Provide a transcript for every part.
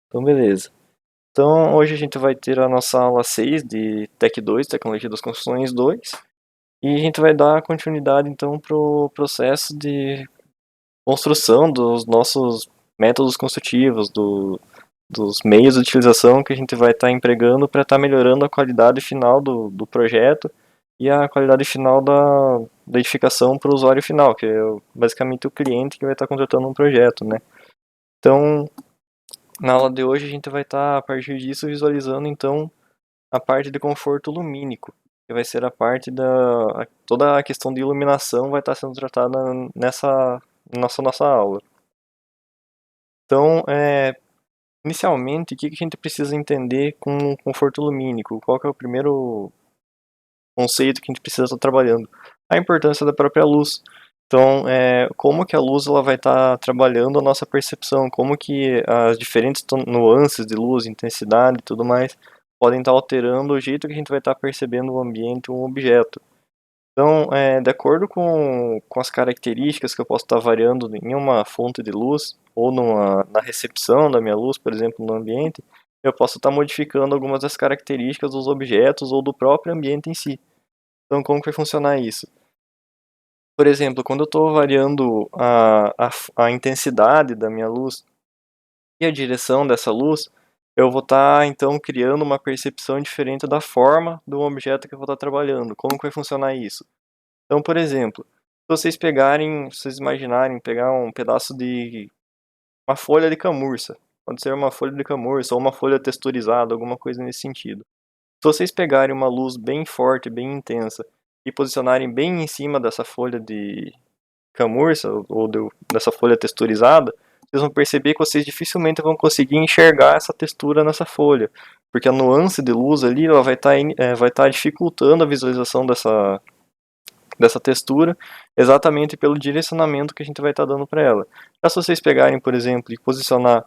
Então, beleza. Então, hoje a gente vai ter a nossa aula 6 de Tec 2, Tecnologia das Construções 2, e a gente vai dar continuidade então para o processo de construção dos nossos métodos construtivos, dos meios de utilização que a gente vai estar empregando para estar melhorando a qualidade final do projeto e a qualidade final da edificação para o usuário final, que é basicamente o cliente que vai estar contratando um projeto, né? Então, na aula de hoje a gente vai estar, a partir disso, visualizando então a parte de conforto lumínico, que vai ser a parte toda a questão de iluminação vai estar sendo tratada nessa nossa aula. Então, inicialmente, o que a gente precisa entender com conforto lumínico? Qual que é o primeiro conceito que a gente precisa estar trabalhando? A importância da própria luz. Então, como que a luz ela vai estar trabalhando a nossa percepção, como que as diferentes nuances de luz, intensidade e tudo mais podem estar alterando o jeito que a gente vai estar percebendo o ambiente ou um objeto. Então, de acordo com as características que eu posso estar variando em uma fonte de luz ou na recepção da minha luz, por exemplo, no ambiente, eu posso estar modificando algumas das características dos objetos ou do próprio ambiente em si. Então, como que vai funcionar isso? Por exemplo, quando eu estou variando a intensidade da minha luz e a direção dessa luz, eu vou estar então criando uma percepção diferente da forma do objeto que eu vou estar trabalhando. Como que vai funcionar isso? Então, por exemplo, se vocês imaginarem pegar um pedaço de uma folha de camurça, pode ser uma folha de camurça ou uma folha texturizada, alguma coisa nesse sentido. Se vocês pegarem uma luz bem forte, bem intensa e posicionarem bem em cima dessa folha de camurça dessa folha texturizada, vocês vão perceber que vocês dificilmente vão conseguir enxergar essa textura nessa folha, porque a nuance de luz ali ela vai estar dificultando a visualização dessa textura, exatamente pelo direcionamento que a gente vai estar dando para ela. Já se vocês pegarem, por exemplo, e posicionar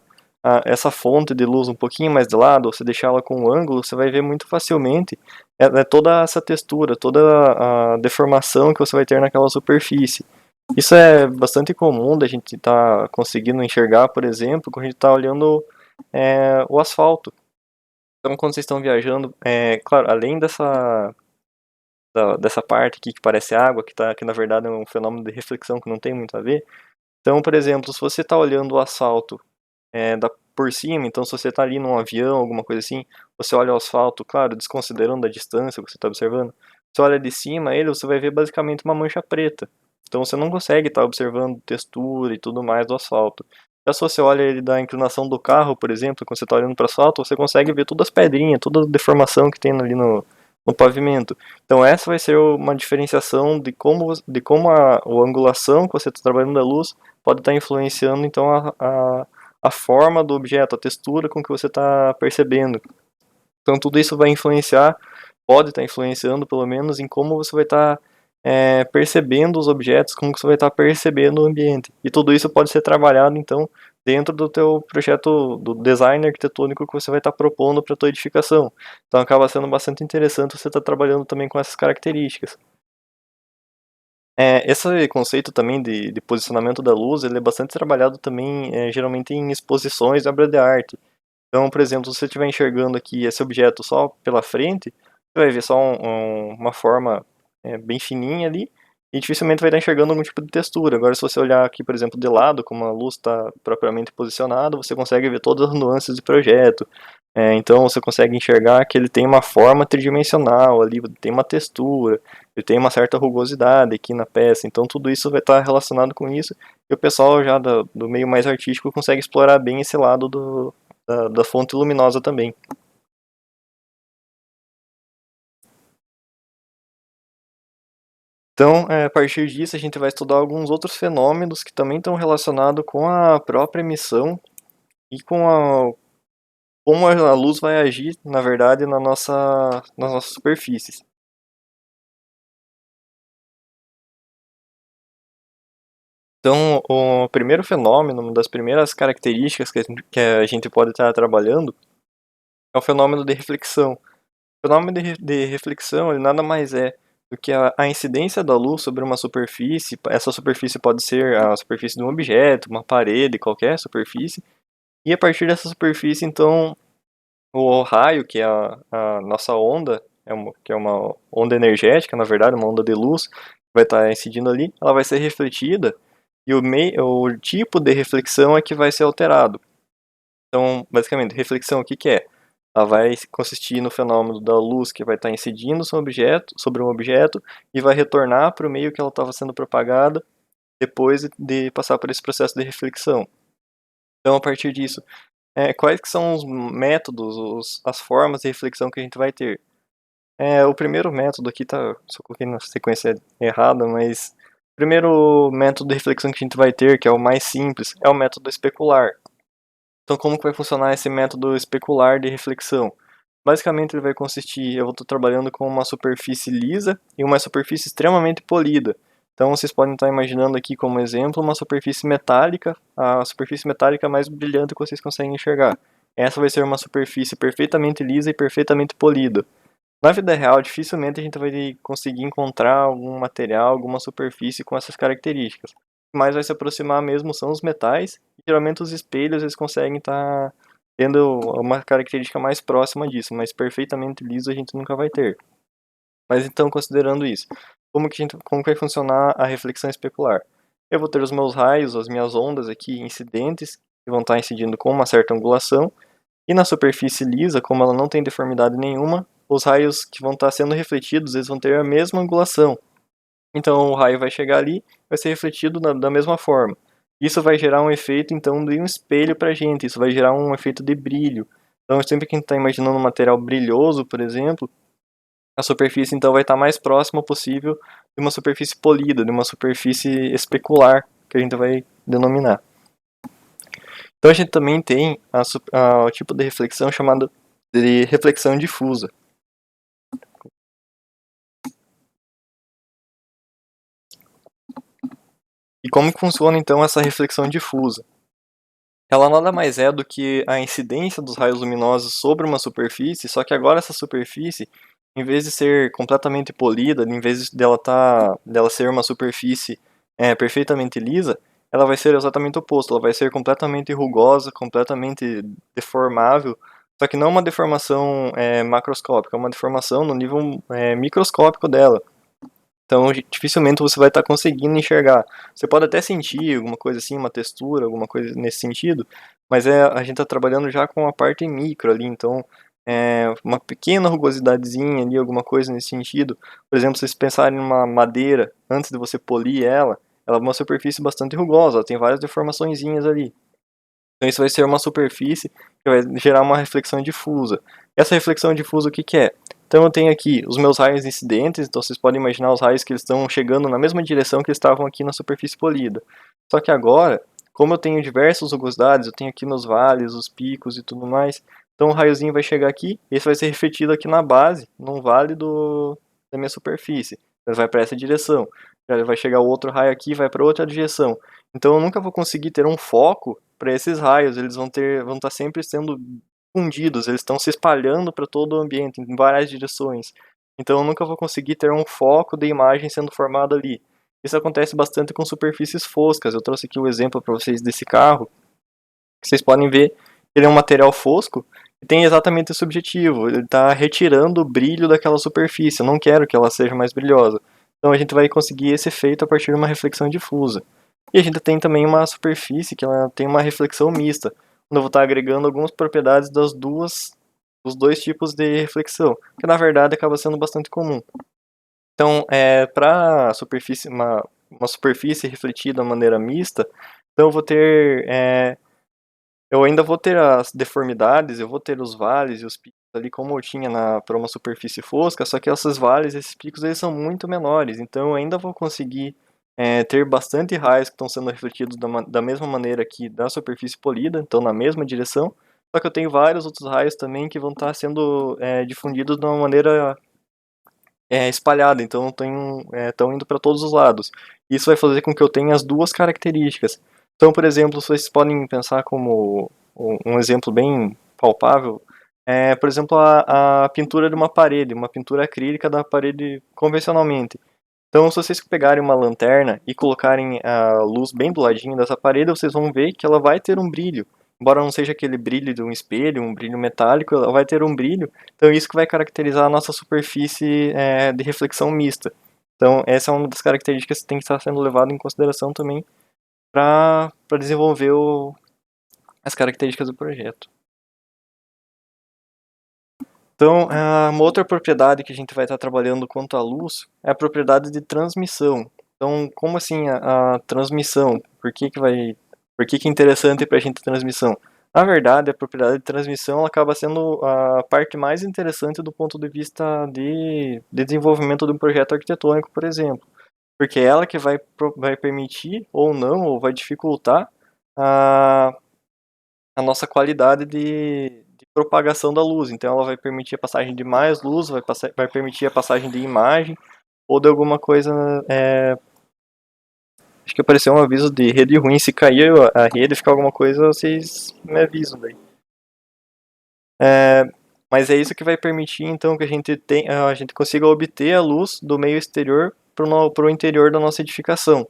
essa fonte de luz um pouquinho mais de lado, ou você deixar ela com um ângulo, você vai ver muito facilmente toda essa textura, toda a deformação que você vai ter naquela superfície. Isso é bastante comum da gente estar conseguindo enxergar, por exemplo, quando a gente está olhando o asfalto. Então, quando vocês estão viajando, claro, além dessa parte aqui que parece água, que na verdade é um fenômeno de reflexão que não tem muito a ver. Então, por exemplo, se você está olhando o asfalto por cima, então se você está ali num avião, alguma coisa assim, você olha o asfalto, claro, desconsiderando a distância que você está observando, você olha de cima ele, você vai ver basicamente uma mancha preta. Então você não consegue estar observando textura e tudo mais do asfalto. Já se você olha ele da inclinação do carro, por exemplo, quando você está olhando para o asfalto, você consegue ver todas as pedrinhas, toda a deformação que tem ali no pavimento. Então essa vai ser uma diferenciação de como a angulação que você está trabalhando da luz pode estar influenciando então a forma do objeto, a textura com que você está percebendo. Então tudo isso vai influenciar, pode estar influenciando pelo menos em como você vai estar percebendo os objetos, como você vai estar percebendo o ambiente. E tudo isso pode ser trabalhado então dentro do teu projeto do design arquitetônico que você vai estar propondo para a tua edificação. Então acaba sendo bastante interessante você estar trabalhando também com essas características. Esse conceito também de posicionamento da luz, ele é bastante trabalhado também, geralmente em exposições de obra de arte. Então, por exemplo, se você estiver enxergando aqui esse objeto só pela frente, você vai ver só uma forma bem fininha ali e dificilmente vai estar enxergando algum tipo de textura. Agora, se você olhar aqui, por exemplo, de lado, como a luz está propriamente posicionada, você consegue ver todas as nuances do projeto. Então, você consegue enxergar que ele tem uma forma tridimensional ali, tem uma textura, ele tem uma certa rugosidade aqui na peça. Então, tudo isso vai estar relacionado com isso. E o pessoal já do meio mais artístico consegue explorar bem esse lado da fonte luminosa também. Então, a partir disso, a gente vai estudar alguns outros fenômenos que também estão relacionados com a própria emissão e como a luz vai agir, na verdade, nas nossas superfícies. Então, o primeiro fenômeno, uma das primeiras características que a gente pode estar trabalhando é o fenômeno de reflexão. O fenômeno de reflexão, ele nada mais é do que a incidência da luz sobre uma superfície. Essa superfície pode ser a superfície de um objeto, uma parede, qualquer superfície. E a partir dessa superfície, então, o raio, que é a nossa onda, que é uma onda energética, na verdade, uma onda de luz, que vai estar incidindo ali, ela vai ser refletida e o tipo de reflexão é que vai ser alterado. Então, basicamente, reflexão, o que que é? Ela vai consistir no fenômeno da luz que vai estar incidindo sobre um objeto e vai retornar para o meio que ela estava sendo propagada depois de passar por esse processo de reflexão. Então, a partir disso, quais que são os métodos, as formas de reflexão que a gente vai ter? O primeiro método aqui tá, só coloquei na sequência errada, mas o primeiro método de reflexão que a gente vai ter, que é o mais simples, é o método especular. Então, como que vai funcionar esse método especular de reflexão? Basicamente, ele vai consistir, eu estou trabalhando com uma superfície lisa e uma superfície extremamente polida. Então, vocês podem estar imaginando aqui como exemplo uma superfície metálica, a superfície metálica mais brilhante que vocês conseguem enxergar. Essa vai ser uma superfície perfeitamente lisa e perfeitamente polida. Na vida real, dificilmente a gente vai conseguir encontrar algum material, alguma superfície com essas características. O que mais vai se aproximar mesmo são os metais, e geralmente os espelhos eles conseguem estar tendo uma característica mais próxima disso, mas perfeitamente liso a gente nunca vai ter. Mas então, considerando isso, como que vai funcionar a reflexão especular? Eu vou ter os meus raios, as minhas ondas aqui incidentes, que vão estar incidindo com uma certa angulação, e na superfície lisa, como ela não tem deformidade nenhuma, os raios que vão estar sendo refletidos, eles vão ter a mesma angulação. Então o raio vai chegar ali, vai ser refletido da mesma forma. Isso vai gerar um efeito então de um espelho para a gente, isso vai gerar um efeito de brilho. Então sempre que a gente está imaginando um material brilhoso, por exemplo, a superfície então vai estar mais próxima possível de uma superfície polida, de uma superfície especular, que a gente vai denominar. Então a gente também tem o tipo de reflexão chamado de reflexão difusa. E como que funciona então essa reflexão difusa? Ela nada mais é do que a incidência dos raios luminosos sobre uma superfície, só que agora essa superfície, em vez de ser completamente polida, em vez dela ser uma superfície perfeitamente lisa, ela vai ser exatamente o oposto, ela vai ser completamente rugosa, completamente deformável, só que não uma deformação macroscópica, é uma deformação no nível microscópico dela. Então, dificilmente você vai estar conseguindo enxergar. Você pode até sentir alguma coisa assim, uma textura, alguma coisa nesse sentido, mas a gente está trabalhando já com a parte micro ali, então uma pequena rugosidadezinha ali, alguma coisa nesse sentido. Por exemplo, se vocês pensarem numa madeira, antes de você polir ela é uma superfície bastante rugosa, ela tem várias deformaçõezinhas ali. Então isso vai ser uma superfície que vai gerar uma reflexão difusa. Essa reflexão difusa o que que é? Então eu tenho aqui os meus raios incidentes, então vocês podem imaginar os raios que eles estão chegando na mesma direção que eles estavam aqui na superfície polida. Só que agora, como eu tenho diversas rugosidades, eu tenho aqui meus vales, os picos e tudo mais, então o raiozinho vai chegar aqui, e esse vai ser refletido aqui na base, num vale da minha superfície. Ele vai para essa direção. Ele vai chegar o outro raio aqui, vai para outra direção. Então eu nunca vou conseguir ter um foco para esses raios, eles vão estar sempre sendo fundidos, eles estão se espalhando para todo o ambiente, em várias direções. Então eu nunca vou conseguir ter um foco de imagem sendo formado ali. Isso acontece bastante com superfícies foscas. Eu trouxe aqui o exemplo para vocês desse carro. Vocês podem ver que ele é um material fosco e tem exatamente esse objetivo. Ele está retirando o brilho daquela superfície. Eu não quero que ela seja mais brilhosa. Então a gente vai conseguir esse efeito a partir de uma reflexão difusa. E a gente tem também uma superfície que ela tem uma reflexão mista, onde eu vou estar agregando algumas propriedades dos dois tipos de reflexão, que na verdade acaba sendo bastante comum. Então, para uma superfície refletida de maneira mista, então eu ainda vou ter as deformidades, eu vou ter os vales e os picos ali como eu tinha para uma superfície fosca, só que esses vales, esses picos, eles são muito menores, então eu ainda vou conseguir ter bastante raios que estão sendo refletidos da mesma maneira aqui da superfície polida, então na mesma direção, só que eu tenho vários outros raios também que vão estar sendo difundidos de uma maneira espalhada, então estão indo para todos os lados. Isso vai fazer com que eu tenha as duas características. Então, por exemplo, vocês podem pensar como um exemplo bem palpável, por exemplo, a pintura de uma pintura acrílica da parede convencionalmente. Então, se vocês pegarem uma lanterna e colocarem a luz bem do ladinho dessa parede, vocês vão ver que ela vai ter um brilho. embora não seja aquele brilho de um espelho, um brilho metálico, ela vai ter um brilho. Então isso que vai caracterizar a nossa superfície de reflexão mista. Então essa é uma das características que tem que estar sendo levado em consideração também para desenvolver as características do projeto. Então, uma outra propriedade que a gente vai estar trabalhando quanto à luz é a propriedade de transmissão. Então, como assim a transmissão? Por que é interessante para a gente a transmissão? Na verdade, a propriedade de transmissão ela acaba sendo a parte mais interessante do ponto de vista de desenvolvimento de um projeto arquitetônico, por exemplo. Porque é ela que vai permitir ou não, ou vai dificultar a, a nossa qualidade de propagação da luz. Então ela vai permitir a passagem de mais luz, vai permitir a passagem de imagem ou de alguma coisa. Acho que apareceu um aviso de rede ruim. Se cair a rede, ficar alguma coisa, vocês me avisam daí. Mas é isso que vai permitir então que a gente consiga obter a luz do meio exterior para o interior da nossa edificação.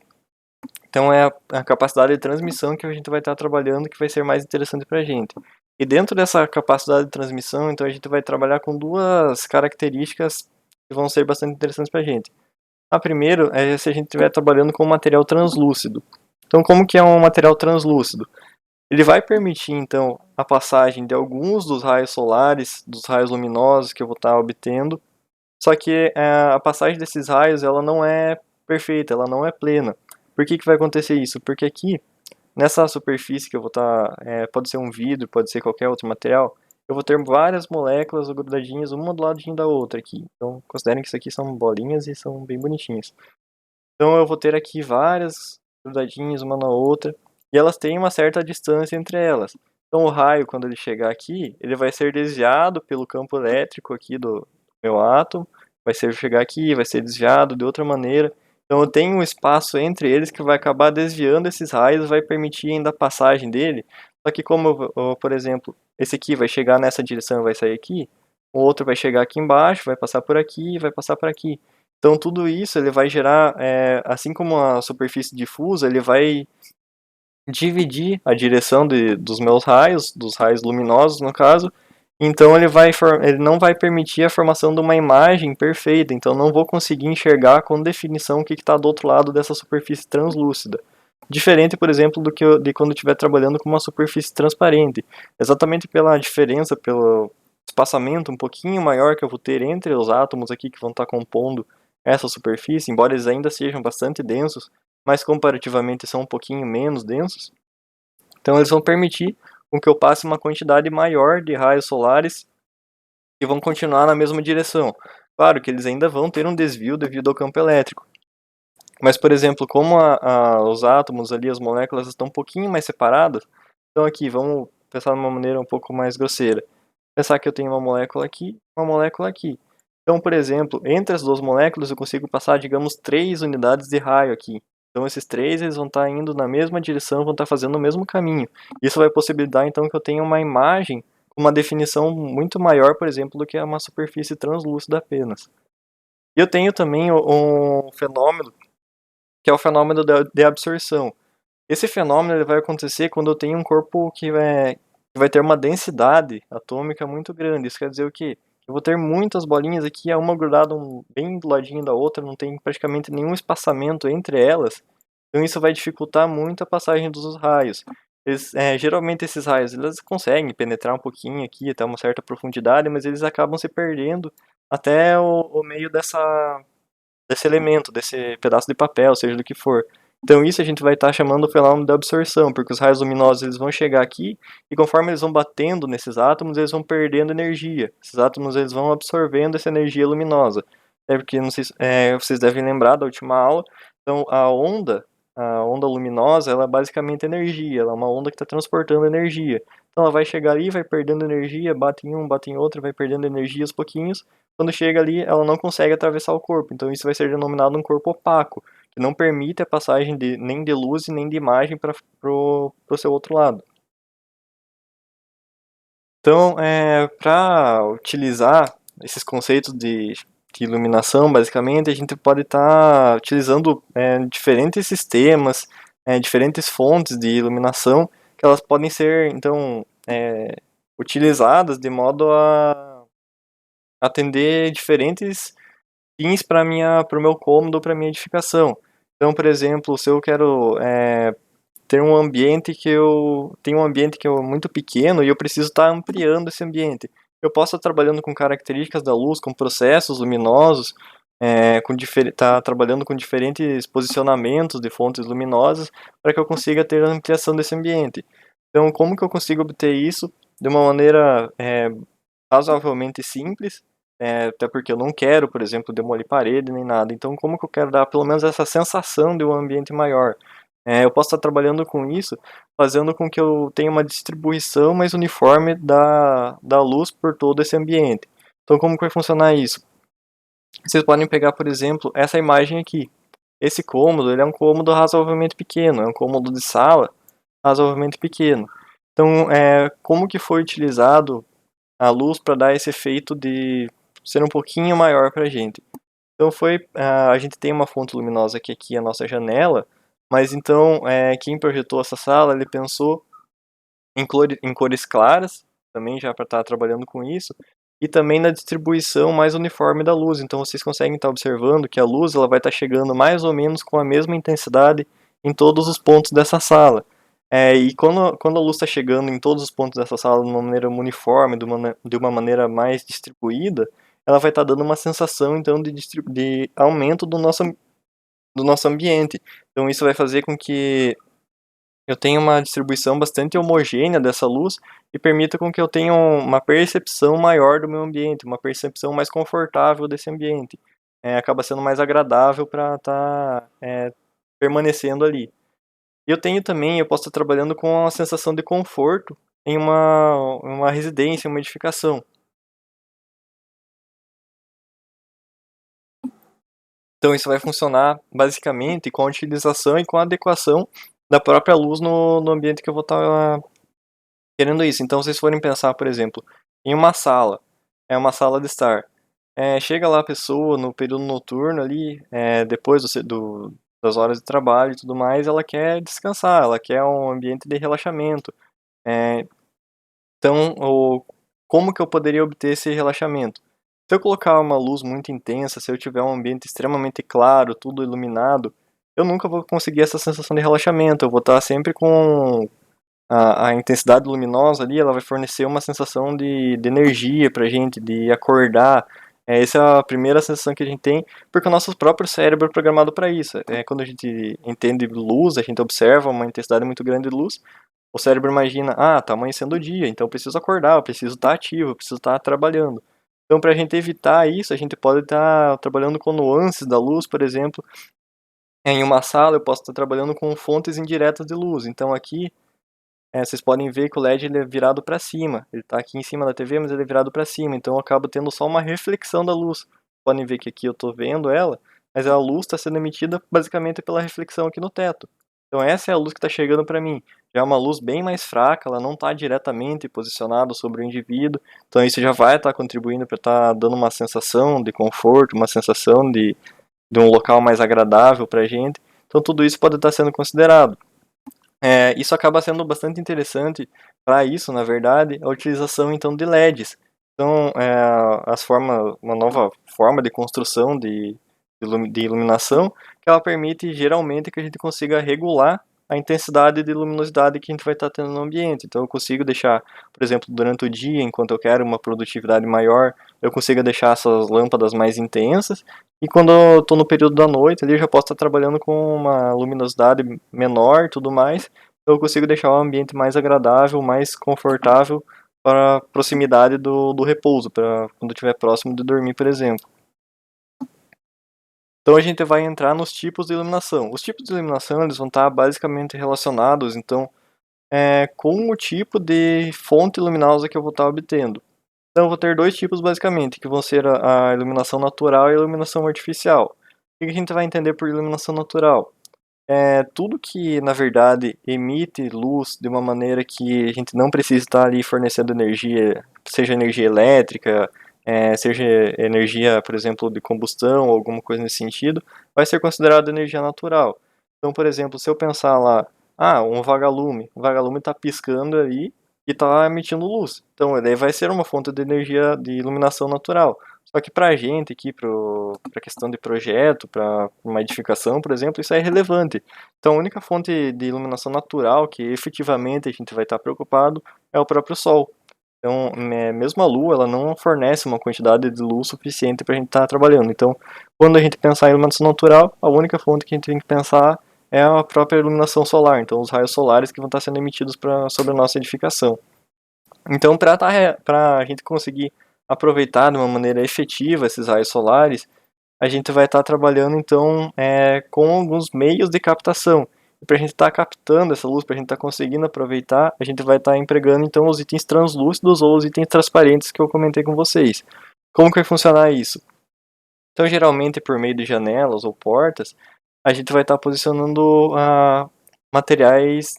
Então é a capacidade de transmissão que a gente vai estar trabalhando que vai ser mais interessante para a gente. E dentro dessa capacidade de transmissão, então a gente vai trabalhar com duas características que vão ser bastante interessantes para a gente. A primeira é se a gente estiver trabalhando com um material translúcido. Então como que é um material translúcido? Ele vai permitir então a passagem de alguns dos raios solares, dos raios luminosos que eu vou estar obtendo, só que a passagem desses raios ela não é perfeita, ela não é plena. Por que vai acontecer isso? Porque aqui, nessa superfície que eu vou estar, pode ser um vidro, pode ser qualquer outro material, eu vou ter várias moléculas grudadinhas uma do ladinho da outra aqui. Então, considerem que isso aqui são bolinhas e são bem bonitinhas. Então, eu vou ter aqui várias grudadinhas uma na outra, e elas têm uma certa distância entre elas. Então, o raio, quando ele chegar aqui, ele vai ser desviado pelo campo elétrico aqui do meu átomo, vai chegar aqui, vai ser desviado de outra maneira. Então eu tenho um espaço entre eles que vai acabar desviando esses raios, vai permitir ainda a passagem dele. Só que como, por exemplo, esse aqui vai chegar nessa direção e vai sair aqui, o outro vai chegar aqui embaixo, vai passar por aqui, vai passar por aqui. Então tudo isso ele vai gerar, assim como a superfície difusa, ele vai dividir a direção dos meus raios, dos raios luminosos no caso, então ele não vai permitir a formação de uma imagem perfeita, então não vou conseguir enxergar com definição o que está do outro lado dessa superfície translúcida. Diferente, por exemplo, de quando eu estiver trabalhando com uma superfície transparente. Exatamente pela diferença, pelo espaçamento um pouquinho maior que eu vou ter entre os átomos aqui que vão estar compondo essa superfície, embora eles ainda sejam bastante densos, mas comparativamente são um pouquinho menos densos. Então eles vão permitir com que eu passe uma quantidade maior de raios solares que vão continuar na mesma direção. Claro que eles ainda vão ter um desvio devido ao campo elétrico. Mas, por exemplo, como os átomos ali, as moléculas estão um pouquinho mais separadas, então aqui, vamos pensar de uma maneira um pouco mais grosseira. Pensar que eu tenho uma molécula aqui, uma molécula aqui. Então, por exemplo, entre as duas moléculas eu consigo passar, digamos, 3 unidades de raio aqui. Então esses três eles vão estar indo na mesma direção, vão estar fazendo o mesmo caminho. Isso vai possibilitar então que eu tenha uma imagem com uma definição muito maior, por exemplo, do que uma superfície translúcida apenas. E eu tenho também um fenômeno que é o fenômeno de absorção. Esse fenômeno ele vai acontecer quando eu tenho um corpo que vai ter uma densidade atômica muito grande. Isso quer dizer o quê? Eu vou ter muitas bolinhas aqui, uma grudada bem do ladinho da outra, não tem praticamente nenhum espaçamento entre elas. Então isso vai dificultar muito a passagem dos raios. Geralmente esses raios eles conseguem penetrar um pouquinho aqui até uma certa profundidade, mas eles acabam se perdendo até o meio desse elemento, desse pedaço de papel, seja do que for. Então isso a gente vai estar chamando o fenômeno da absorção, porque os raios luminosos eles vão chegar aqui e conforme eles vão batendo nesses átomos, eles vão perdendo energia. Esses átomos eles vão absorvendo essa energia luminosa. Porque não sei, vocês devem lembrar da última aula. Então a onda luminosa, ela é basicamente energia, ela é uma onda que está transportando energia. Então ela vai chegar ali, vai perdendo energia, bate em um, bate em outro, vai perdendo energia aos pouquinhos. Quando chega ali, ela não consegue atravessar o corpo. Então isso vai ser denominado um corpo opaco, que não permite a passagem nem de luz e nem de imagem para o seu outro lado. Então, para utilizar esses conceitos de iluminação, basicamente, a gente pode estar utilizando diferentes sistemas, diferentes fontes de iluminação, que elas podem ser, então, utilizadas de modo a atender diferentes fins para o meu cômodo, para minha edificação. Então, por exemplo, se eu quero ter um ambiente que eu tenho um ambiente que é muito pequeno e eu preciso estar ampliando esse ambiente. Eu posso estar trabalhando com características da luz, com processos luminosos, tá trabalhando com diferentes posicionamentos de fontes luminosas para que eu consiga ter a ampliação desse ambiente. Então, como que eu consigo obter isso de uma maneira razoavelmente simples, até porque eu não quero, por exemplo, demolir parede nem nada. Então, como que eu quero dar pelo menos essa sensação de um ambiente maior? Eu posso estar trabalhando com isso, fazendo com que eu tenha uma distribuição mais uniforme da luz por todo esse ambiente. Então, como que vai funcionar isso? Vocês podem pegar, por exemplo, essa imagem aqui. Esse cômodo, ele é um cômodo razoavelmente pequeno, é um cômodo de sala razoavelmente pequeno. Então, como que foi utilizado a luz para dar esse efeito de ser um pouquinho maior para a gente? Então a gente tem uma fonte luminosa que aqui é a nossa janela, mas então quem projetou essa sala, ele pensou em cores claras, também já para estar trabalhando com isso, e também na distribuição mais uniforme da luz. Então vocês conseguem estar observando que a luz ela vai estar chegando mais ou menos com a mesma intensidade em todos os pontos dessa sala. E quando a luz está chegando em todos os pontos dessa sala de uma maneira uniforme, de uma maneira mais distribuída, ela vai estar dando uma sensação então de aumento do nosso ambiente. Então isso vai fazer com que eu tenha uma distribuição bastante homogênea dessa luz e permita com que eu tenha uma percepção maior do meu ambiente, uma percepção mais confortável desse ambiente. Acaba sendo mais agradável para estar permanecendo ali. E eu posso estar trabalhando com a sensação de conforto em uma residência, uma edificação. Então isso vai funcionar basicamente com a utilização e com a adequação da própria luz no ambiente que eu vou estar querendo isso. Então, se vocês forem pensar, por exemplo, em uma sala, é uma sala de estar. Chega lá a pessoa no período noturno ali, depois das horas de trabalho e tudo mais, ela quer descansar, ela quer um ambiente de relaxamento. É, então, como que eu poderia obter esse relaxamento? Se eu colocar uma luz muito intensa, se eu tiver um ambiente extremamente claro, tudo iluminado, eu nunca vou conseguir essa sensação de relaxamento. Eu vou estar sempre com a intensidade luminosa ali, ela vai fornecer uma sensação de energia pra gente, de acordar. Essa é a primeira sensação que a gente tem, porque o nosso próprio cérebro é programado para isso. Quando a gente entende luz, a gente observa uma intensidade muito grande de luz, o cérebro imagina, tá amanhecendo o dia, então eu preciso acordar, eu preciso estar ativo, eu preciso estar trabalhando. Então, para a gente evitar isso, a gente pode estar trabalhando com nuances da luz, por exemplo. Em uma sala, eu posso estar trabalhando com fontes indiretas de luz. Então, aqui, vocês podem ver que o LED ele é virado para cima. Ele está aqui em cima da TV, mas ele é virado para cima. Então, eu acabo tendo só uma reflexão da luz. Podem ver que aqui eu estou vendo ela, mas a luz está sendo emitida basicamente pela reflexão aqui no teto. Então, essa é a luz que está chegando para mim. Já é uma luz bem mais fraca, ela não está diretamente posicionada sobre o indivíduo. Então, isso já vai estar contribuindo para estar dando uma sensação de conforto, uma sensação de um local mais agradável para a gente. Então, tudo isso pode estar sendo considerado. Isso acaba sendo bastante interessante para isso, na verdade, a utilização então de LEDs. Então, uma nova forma de construção de iluminação, que ela permite geralmente que a gente consiga regular a intensidade de luminosidade que a gente vai estar tendo no ambiente. Então, eu consigo deixar, por exemplo, durante o dia, enquanto eu quero uma produtividade maior, eu consigo deixar essas lâmpadas mais intensas, e quando eu estou no período da noite, ali eu já posso estar trabalhando com uma luminosidade menor e tudo mais, eu consigo deixar o ambiente mais agradável, mais confortável para a proximidade do repouso, para quando eu estiver próximo de dormir, por exemplo. Então a gente vai entrar nos tipos de iluminação. Os tipos de iluminação eles vão estar basicamente relacionados então com o tipo de fonte luminosa que eu vou estar obtendo. Então eu vou ter dois tipos basicamente, que vão ser a iluminação natural e a iluminação artificial. O que a gente vai entender por iluminação natural? Tudo que, na verdade, emite luz de uma maneira que a gente não precisa estar ali fornecendo energia, seja energia elétrica, seja energia, por exemplo, de combustão ou alguma coisa nesse sentido, vai ser considerado energia natural. Então, por exemplo, se eu pensar lá, Um vagalume. O vagalume está piscando ali e está emitindo luz. Então, ele vai ser uma fonte de energia de iluminação natural. Só que para a gente aqui, para a questão de projeto, para uma edificação, por exemplo, isso é irrelevante. Então, a única fonte de iluminação natural que efetivamente a gente vai estar preocupado é o próprio Sol. Então, mesmo a Lua, ela não fornece uma quantidade de luz suficiente para a gente estar trabalhando. Então, quando a gente pensar em iluminação natural, a única fonte que a gente tem que pensar é a própria iluminação solar. Então, os raios solares que vão estar sendo emitidos sobre a nossa edificação. Então, para a gente conseguir aproveitar de uma maneira efetiva esses raios solares, a gente vai estar trabalhando então com alguns meios de captação. E para a gente estar captando essa luz, para a gente estar conseguindo aproveitar, a gente vai estar empregando então os itens translúcidos ou os itens transparentes que eu comentei com vocês. Como que vai funcionar isso? Então, geralmente por meio de janelas ou portas, a gente vai estar posicionando materiais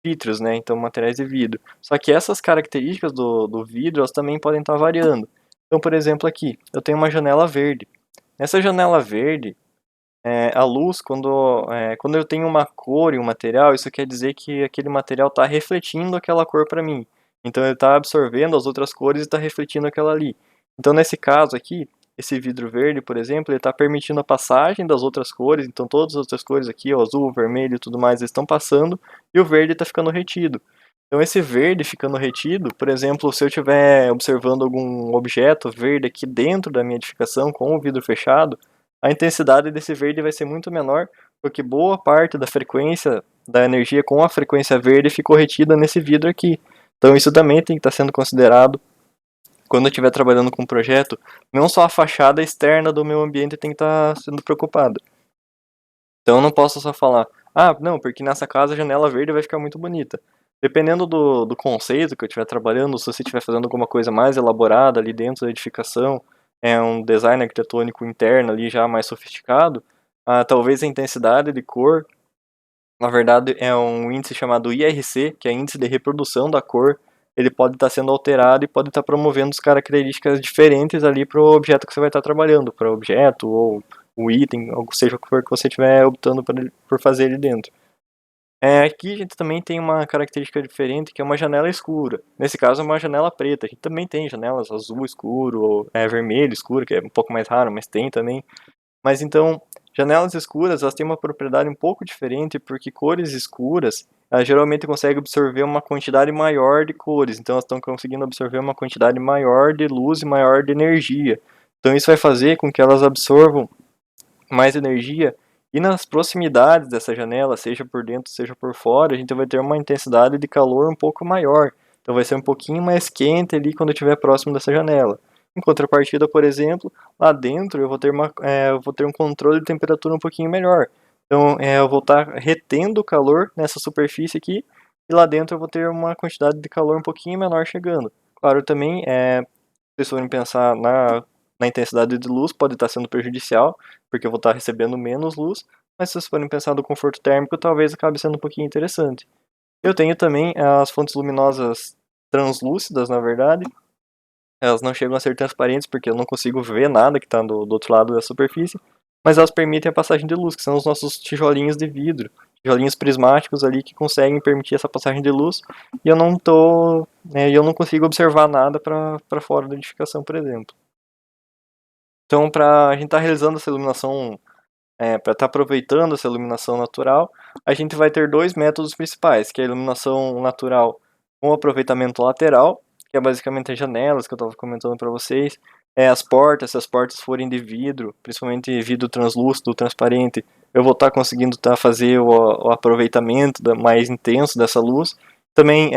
vítreos, né? Então, materiais de vidro. Só que essas características do vidro, elas também podem estar variando. Então, por exemplo, aqui, eu tenho uma janela verde. Nessa janela verde, a luz, quando eu tenho uma cor em um material, isso quer dizer que aquele material está refletindo aquela cor para mim. Então ele está absorvendo as outras cores e está refletindo aquela ali. Então nesse caso aqui, esse vidro verde, por exemplo, ele está permitindo a passagem das outras cores. Então todas as outras cores aqui, o azul, o vermelho e tudo mais, eles estão passando e o verde está ficando retido. Então esse verde ficando retido, por exemplo, se eu estiver observando algum objeto verde aqui dentro da minha edificação com o vidro fechado, a intensidade desse verde vai ser muito menor, porque boa parte da frequência da energia com a frequência verde ficou retida nesse vidro aqui. Então isso também tem que estar sendo considerado quando eu estiver trabalhando com um projeto. Não só a fachada externa do meu ambiente tem que estar sendo preocupada. Então eu não posso só falar, não, porque nessa casa a janela verde vai ficar muito bonita. Dependendo do conceito que eu estiver trabalhando, se você estiver fazendo alguma coisa mais elaborada ali dentro da edificação, um design arquitetônico interno ali já mais sofisticado, talvez a intensidade de cor, na verdade é um índice chamado IRC, que é Índice de Reprodução da Cor, ele pode estar sendo alterado e pode estar promovendo as características diferentes ali para o objeto que você vai estar trabalhando, para o objeto ou o item, ou seja o que for que você estiver optando por fazer ali dentro. Aqui a gente também tem uma característica diferente, que é uma janela escura. Nesse caso é uma janela preta. A gente também tem janelas azul escuro, ou vermelho escuro, que é um pouco mais raro, mas tem também. Mas então, janelas escuras, elas têm uma propriedade um pouco diferente, porque cores escuras, elas geralmente conseguem absorver uma quantidade maior de cores. Então elas estão conseguindo absorver uma quantidade maior de luz e maior de energia. Então isso vai fazer com que elas absorvam mais energia, e nas proximidades dessa janela, seja por dentro, seja por fora, a gente vai ter uma intensidade de calor um pouco maior. Então vai ser um pouquinho mais quente ali quando estiver próximo dessa janela. Em contrapartida, por exemplo, lá dentro eu vou ter um controle de temperatura um pouquinho melhor. Então eu vou estar retendo o calor nessa superfície aqui, e lá dentro eu vou ter uma quantidade de calor um pouquinho menor chegando. Claro, também, se vocês forem pensar na intensidade de luz, pode estar sendo prejudicial, porque eu vou estar recebendo menos luz, mas se vocês forem pensar no conforto térmico, talvez acabe sendo um pouquinho interessante. Eu tenho também as fontes luminosas translúcidas, na verdade. Elas não chegam a ser transparentes porque eu não consigo ver nada que está do outro lado da superfície, mas elas permitem a passagem de luz, que são os nossos tijolinhos de vidro, tijolinhos prismáticos ali que conseguem permitir essa passagem de luz, e eu não consigo observar nada para fora da edificação, por exemplo. Então, para a gente estar realizando essa iluminação, para estar aproveitando essa iluminação natural, a gente vai ter dois métodos principais, que é a iluminação natural com aproveitamento lateral, que é basicamente as janelas que eu estava comentando para vocês, as portas, se as portas forem de vidro, principalmente vidro translúcido, transparente, eu vou estar conseguindo fazer o aproveitamento mais intenso dessa luz. Também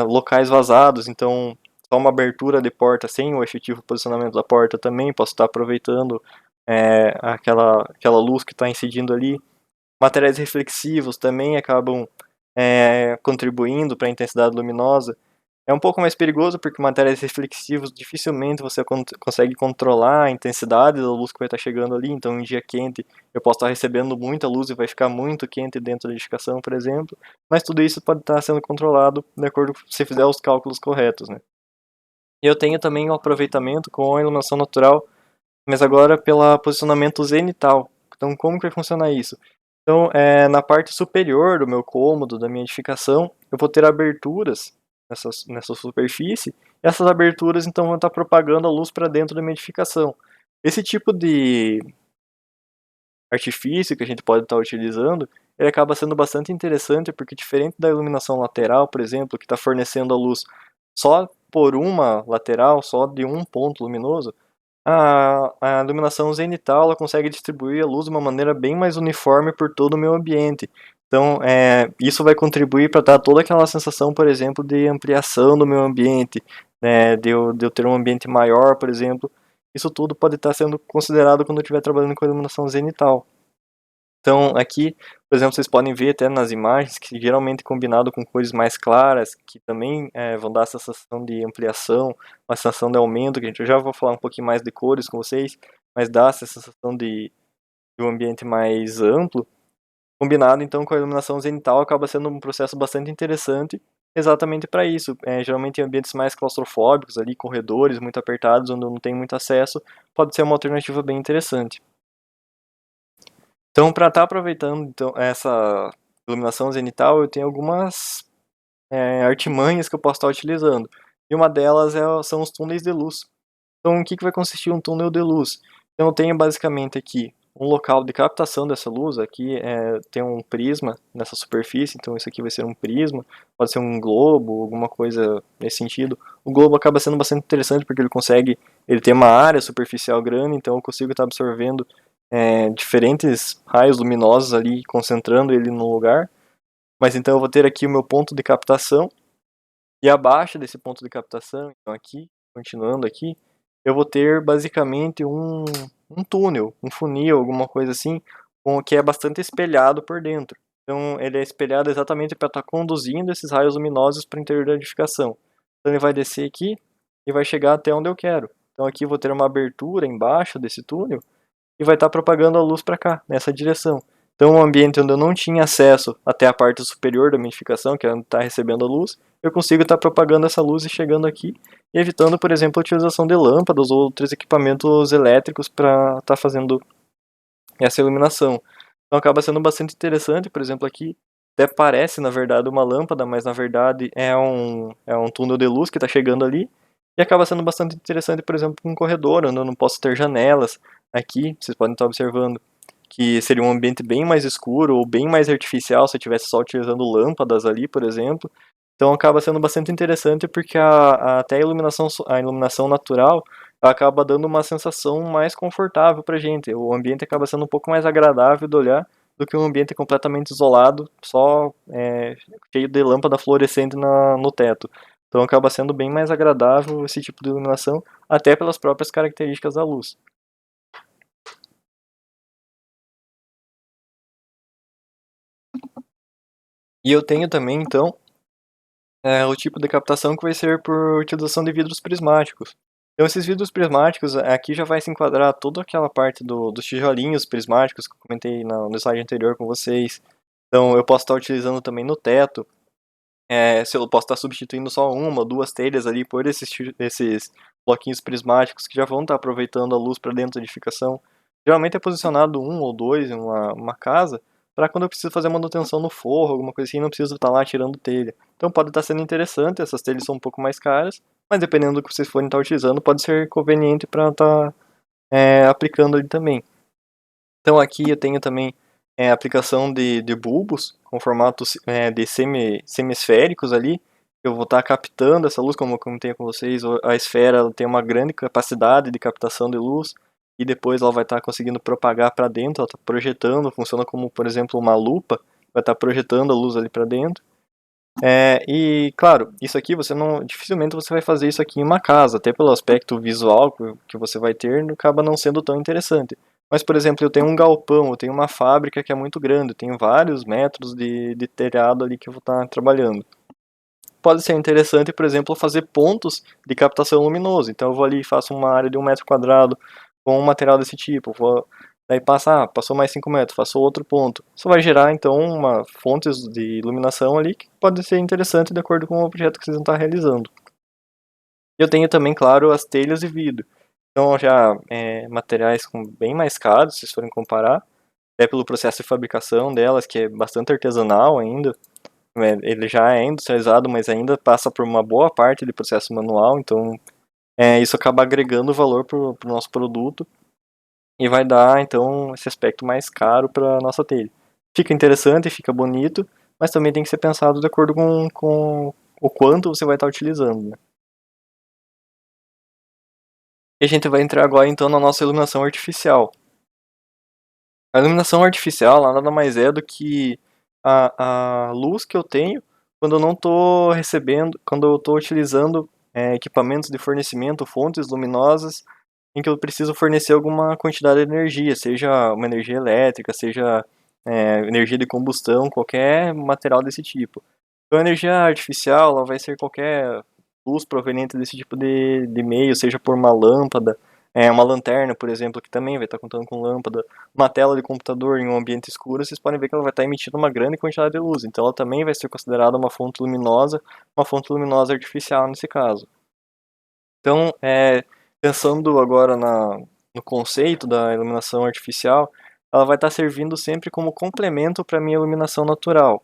locais vazados, então só uma abertura de porta sem o efetivo posicionamento da porta também, posso estar aproveitando aquela luz que está incidindo ali. Materiais reflexivos também acabam contribuindo para a intensidade luminosa. É um pouco mais perigoso porque materiais reflexivos dificilmente você consegue controlar a intensidade da luz que vai estar chegando ali. Então, em dia quente, eu posso estar recebendo muita luz e vai ficar muito quente dentro da edificação, por exemplo. Mas tudo isso pode estar sendo controlado de acordo com se você fizer os cálculos corretos, né? E eu tenho também o aproveitamento com a iluminação natural, mas agora pelo posicionamento zenital. Então, como que vai funcionar isso? Então, na parte superior do meu cômodo, da minha edificação, eu vou ter aberturas nessa superfície, e essas aberturas então vão estar propagando a luz para dentro da minha edificação. Esse tipo de artifício que a gente pode estar utilizando, ele acaba sendo bastante interessante, porque diferente da iluminação lateral, por exemplo, que está fornecendo a luz só por uma lateral, só de um ponto luminoso, a iluminação zenital ela consegue distribuir a luz de uma maneira bem mais uniforme por todo o meu ambiente. Então, isso vai contribuir para dar toda aquela sensação, por exemplo, de ampliação do meu ambiente, né, de eu ter um ambiente maior, por exemplo. Isso tudo pode estar sendo considerado quando eu estiver trabalhando com a iluminação zenital. Então, aqui, por exemplo, vocês podem ver até nas imagens que geralmente combinado com cores mais claras, que também vão dar a sensação de ampliação, uma sensação de aumento, que a gente já vou falar um pouquinho mais de cores com vocês, mas dá essa sensação de um ambiente mais amplo. Combinado então com a iluminação zenital acaba sendo um processo bastante interessante, exatamente para isso. Geralmente em ambientes mais claustrofóbicos, ali corredores muito apertados, onde não tem muito acesso, pode ser uma alternativa bem interessante. Então, para estar aproveitando então, essa iluminação zenital, eu tenho algumas artimanhas que eu posso estar utilizando. E uma delas são os túneis de luz. Então, o que vai consistir um túnel de luz? Então, eu tenho basicamente aqui um local de captação dessa luz. Aqui tem um prisma nessa superfície, então isso aqui vai ser um prisma. Pode ser um globo, alguma coisa nesse sentido. O globo acaba sendo bastante interessante porque ele tem uma área superficial grande, então eu consigo estar absorvendo diferentes raios luminosos ali, concentrando ele no lugar. Mas então eu vou ter aqui o meu ponto de captação, e abaixo desse ponto de captação, então aqui, continuando aqui, eu vou ter basicamente um túnel, um funil, alguma coisa assim, que é bastante espelhado por dentro. Então ele é espelhado exatamente para estar conduzindo esses raios luminosos para o interior da edificação. Então ele vai descer aqui e vai chegar até onde eu quero. Então aqui eu vou ter uma abertura embaixo desse túnel, e vai estar propagando a luz para cá, nessa direção. Então, um ambiente onde eu não tinha acesso até a parte superior da minha edificação, que é onde está recebendo a luz, eu consigo estar propagando essa luz e chegando aqui, e evitando, por exemplo, a utilização de lâmpadas ou outros equipamentos elétricos para estar fazendo essa iluminação. Então, acaba sendo bastante interessante, por exemplo, aqui até parece, na verdade, uma lâmpada, mas na verdade é um túnel de luz que está chegando ali, e acaba sendo bastante interessante, por exemplo, um corredor, onde eu não posso ter janelas. Aqui, vocês podem estar observando que seria um ambiente bem mais escuro ou bem mais artificial se eu estivesse só utilizando lâmpadas ali, por exemplo. Então acaba sendo bastante interessante porque até a iluminação natural acaba dando uma sensação mais confortável para a gente. O ambiente acaba sendo um pouco mais agradável de olhar do que um ambiente completamente isolado, só cheio de lâmpada fluorescente no teto. Então acaba sendo bem mais agradável esse tipo de iluminação, até pelas próprias características da luz. E eu tenho também, então, o tipo de captação que vai ser por utilização de vidros prismáticos. Então, esses vidros prismáticos, aqui já vai se enquadrar toda aquela parte dos tijolinhos prismáticos que eu comentei no slide anterior com vocês. Então, eu posso estar utilizando também no teto. Se eu posso estar substituindo só uma ou duas telhas ali por esses bloquinhos prismáticos que já vão estar aproveitando a luz para dentro da edificação. Geralmente é posicionado um ou dois em uma casa, para quando eu preciso fazer manutenção no forro, alguma coisa assim, não preciso estar lá tirando telha. Então pode estar sendo interessante, essas telhas são um pouco mais caras, mas dependendo do que vocês forem estar utilizando, pode ser conveniente para estar aplicando ali também. Então aqui eu tenho também aplicação de bulbos com formato de semisféricos ali. Eu vou estar captando essa luz, como eu comentei com vocês. A esfera ela tem uma grande capacidade de captação de luz e depois ela vai estar conseguindo propagar para dentro. Ela está projetando, funciona como, por exemplo, uma lupa, vai estar projetando a luz ali para dentro. E claro, isso aqui dificilmente você vai fazer isso aqui em uma casa, até pelo aspecto visual que você vai ter, acaba não sendo tão interessante. Mas, por exemplo, eu tenho um galpão, eu tenho uma fábrica que é muito grande, eu tenho vários metros de telhado ali que eu vou estar trabalhando. Pode ser interessante, por exemplo, fazer pontos de captação luminosa. Então eu vou ali e faço uma área de 1 metro quadrado com um material desse tipo. Daí passou mais 5 metros, faço outro ponto. Isso vai gerar então uma fontes de iluminação ali que pode ser interessante de acordo com o objeto que vocês vão estar realizando. Eu tenho também, claro, as telhas de vidro. Então já materiais bem mais caros, se vocês forem comparar. até pelo processo de fabricação delas, que é bastante artesanal ainda. Ele já é industrializado, mas ainda passa por uma boa parte de processo manual, então isso acaba agregando valor para o nosso produto e vai dar, então, esse aspecto mais caro para a nossa telha. Fica interessante, fica bonito, mas também tem que ser pensado de acordo com o quanto você vai estar utilizando, né? E a gente vai entrar agora, então, na nossa iluminação artificial. A iluminação artificial, ela nada mais é do que a luz que eu tenho quando eu não estou recebendo, quando eu estou utilizando equipamentos de fornecimento, fontes luminosas, em que eu preciso fornecer alguma quantidade de energia, seja uma energia elétrica, seja energia de combustão, qualquer material desse tipo. Então, a energia artificial, ela vai ser qualquer luz proveniente desse tipo de meio, seja por uma lâmpada, uma lanterna, por exemplo, que também vai estar contando com lâmpada, uma tela de computador em um ambiente escuro, vocês podem ver que ela vai estar emitindo uma grande quantidade de luz. Então, ela também vai ser considerada uma fonte luminosa artificial nesse caso. Então, pensando agora no conceito da iluminação artificial, ela vai estar servindo sempre como complemento para a minha iluminação natural.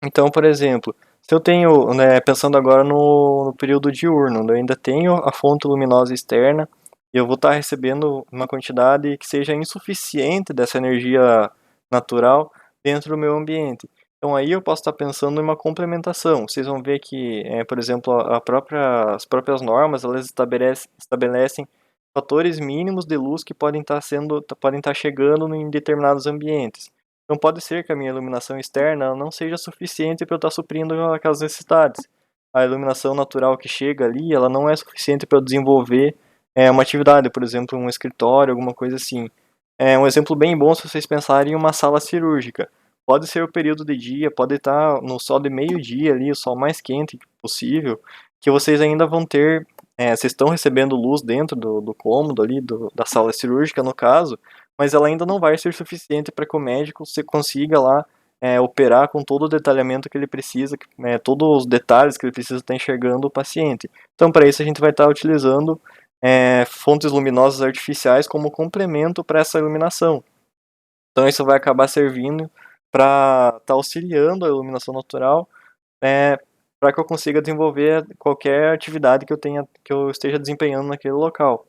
Então, por exemplo, se eu tenho, né, pensando agora no período diurno, eu ainda tenho a fonte luminosa externa e eu vou estar recebendo uma quantidade que seja insuficiente dessa energia natural dentro do meu ambiente. Então aí eu posso estar pensando em uma complementação. Vocês vão ver que, por exemplo, as próprias normas elas estabelecem fatores mínimos de luz que podem estar chegando em determinados ambientes. Então pode ser que a minha iluminação externa não seja suficiente para eu estar suprindo aquelas necessidades. A iluminação natural que chega ali, ela não é suficiente para eu desenvolver uma atividade, por exemplo, um escritório, alguma coisa assim. Um exemplo bem bom se vocês pensarem em uma sala cirúrgica. Pode ser o período de dia, pode estar no sol de meio-dia ali, o sol mais quente possível, que vocês ainda vão ter, vocês estão recebendo luz dentro do cômodo ali, da sala cirúrgica no caso, mas ela ainda não vai ser suficiente para que o médico se consiga lá operar com todo o detalhamento que ele precisa, todos os detalhes que ele precisa estar enxergando o paciente. Então, para isso, a gente vai estar utilizando fontes luminosas artificiais como complemento para essa iluminação. Então, isso vai acabar servindo para estar auxiliando a iluminação natural, para que eu consiga desenvolver qualquer atividade que eu esteja desempenhando naquele local.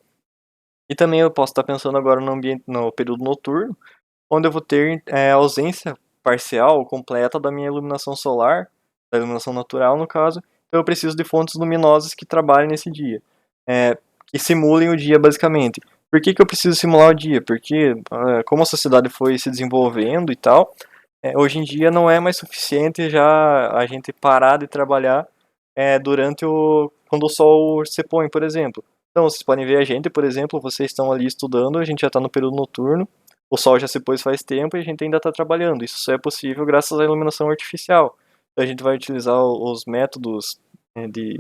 E também eu posso estar pensando agora no período noturno, onde eu vou ter ausência parcial ou completa da minha iluminação solar, da iluminação natural no caso, então eu preciso de fontes luminosas que trabalhem nesse dia, que simulem o dia basicamente. Por que eu preciso simular o dia? Porque como a sociedade foi se desenvolvendo e tal, hoje em dia não é mais suficiente já a gente parar de trabalhar quando o sol se põe, por exemplo. Então vocês podem ver a gente, por exemplo, vocês estão ali estudando, a gente já está no período noturno, o sol já se pôs faz tempo e a gente ainda está trabalhando. Isso só é possível graças à iluminação artificial. Então a gente vai utilizar os métodos de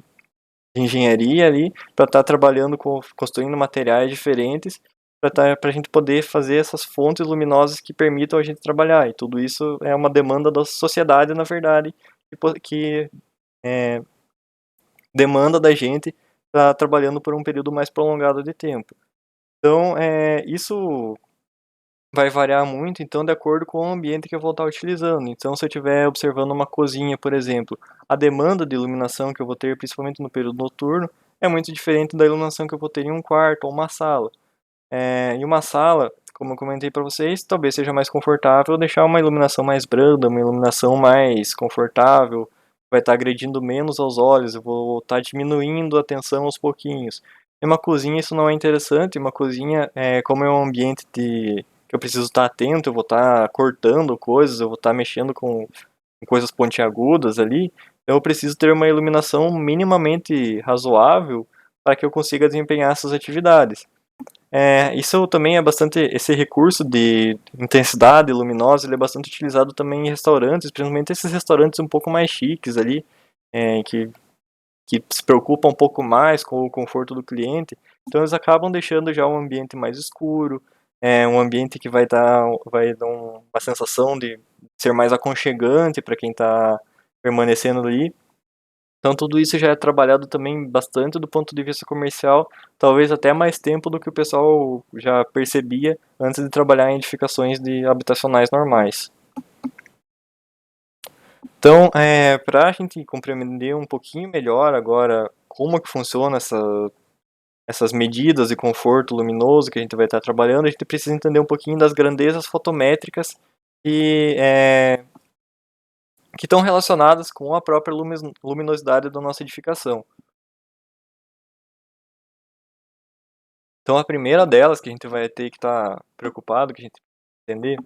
engenharia ali para estar trabalhando construindo materiais diferentes para a gente poder fazer essas fontes luminosas que permitam a gente trabalhar. E tudo isso é uma demanda da sociedade, na verdade, que demanda da gente estar trabalhando por um período mais prolongado de tempo. Então, isso vai variar muito, então, de acordo com o ambiente que eu vou estar utilizando. Então, se eu estiver observando uma cozinha, por exemplo, a demanda de iluminação que eu vou ter, principalmente no período noturno, é muito diferente da iluminação que eu vou ter em um quarto ou uma sala. Em uma sala, como eu comentei para vocês, talvez seja mais confortável deixar uma iluminação mais branda, uma iluminação mais confortável, vai estar agredindo menos aos olhos, eu vou estar diminuindo a tensão aos pouquinhos. Em uma cozinha isso não é interessante, uma cozinha, como é um ambiente que eu preciso estar atento, eu vou estar cortando coisas, eu vou estar mexendo com coisas pontiagudas ali, eu preciso ter uma iluminação minimamente razoável para que eu consiga desempenhar essas atividades. Isso também é bastante, esse recurso de intensidade luminosa, ele é bastante utilizado também em restaurantes, principalmente esses restaurantes um pouco mais chiques ali, que se preocupam um pouco mais com o conforto do cliente, então eles acabam deixando já um ambiente mais escuro, um ambiente que vai dar uma sensação de ser mais aconchegante para quem está permanecendo ali. Então tudo isso já é trabalhado também bastante do ponto de vista comercial, talvez até mais tempo do que o pessoal já percebia antes de trabalhar em edificações de habitacionais normais. Então, para a gente compreender um pouquinho melhor agora como que funciona essas medidas de conforto luminoso que a gente vai estar trabalhando, a gente precisa entender um pouquinho das grandezas fotométricas que estão relacionadas com a própria luminosidade da nossa edificação. Então, a primeira delas que a gente vai ter que estar preocupado, que a gente tem que entender,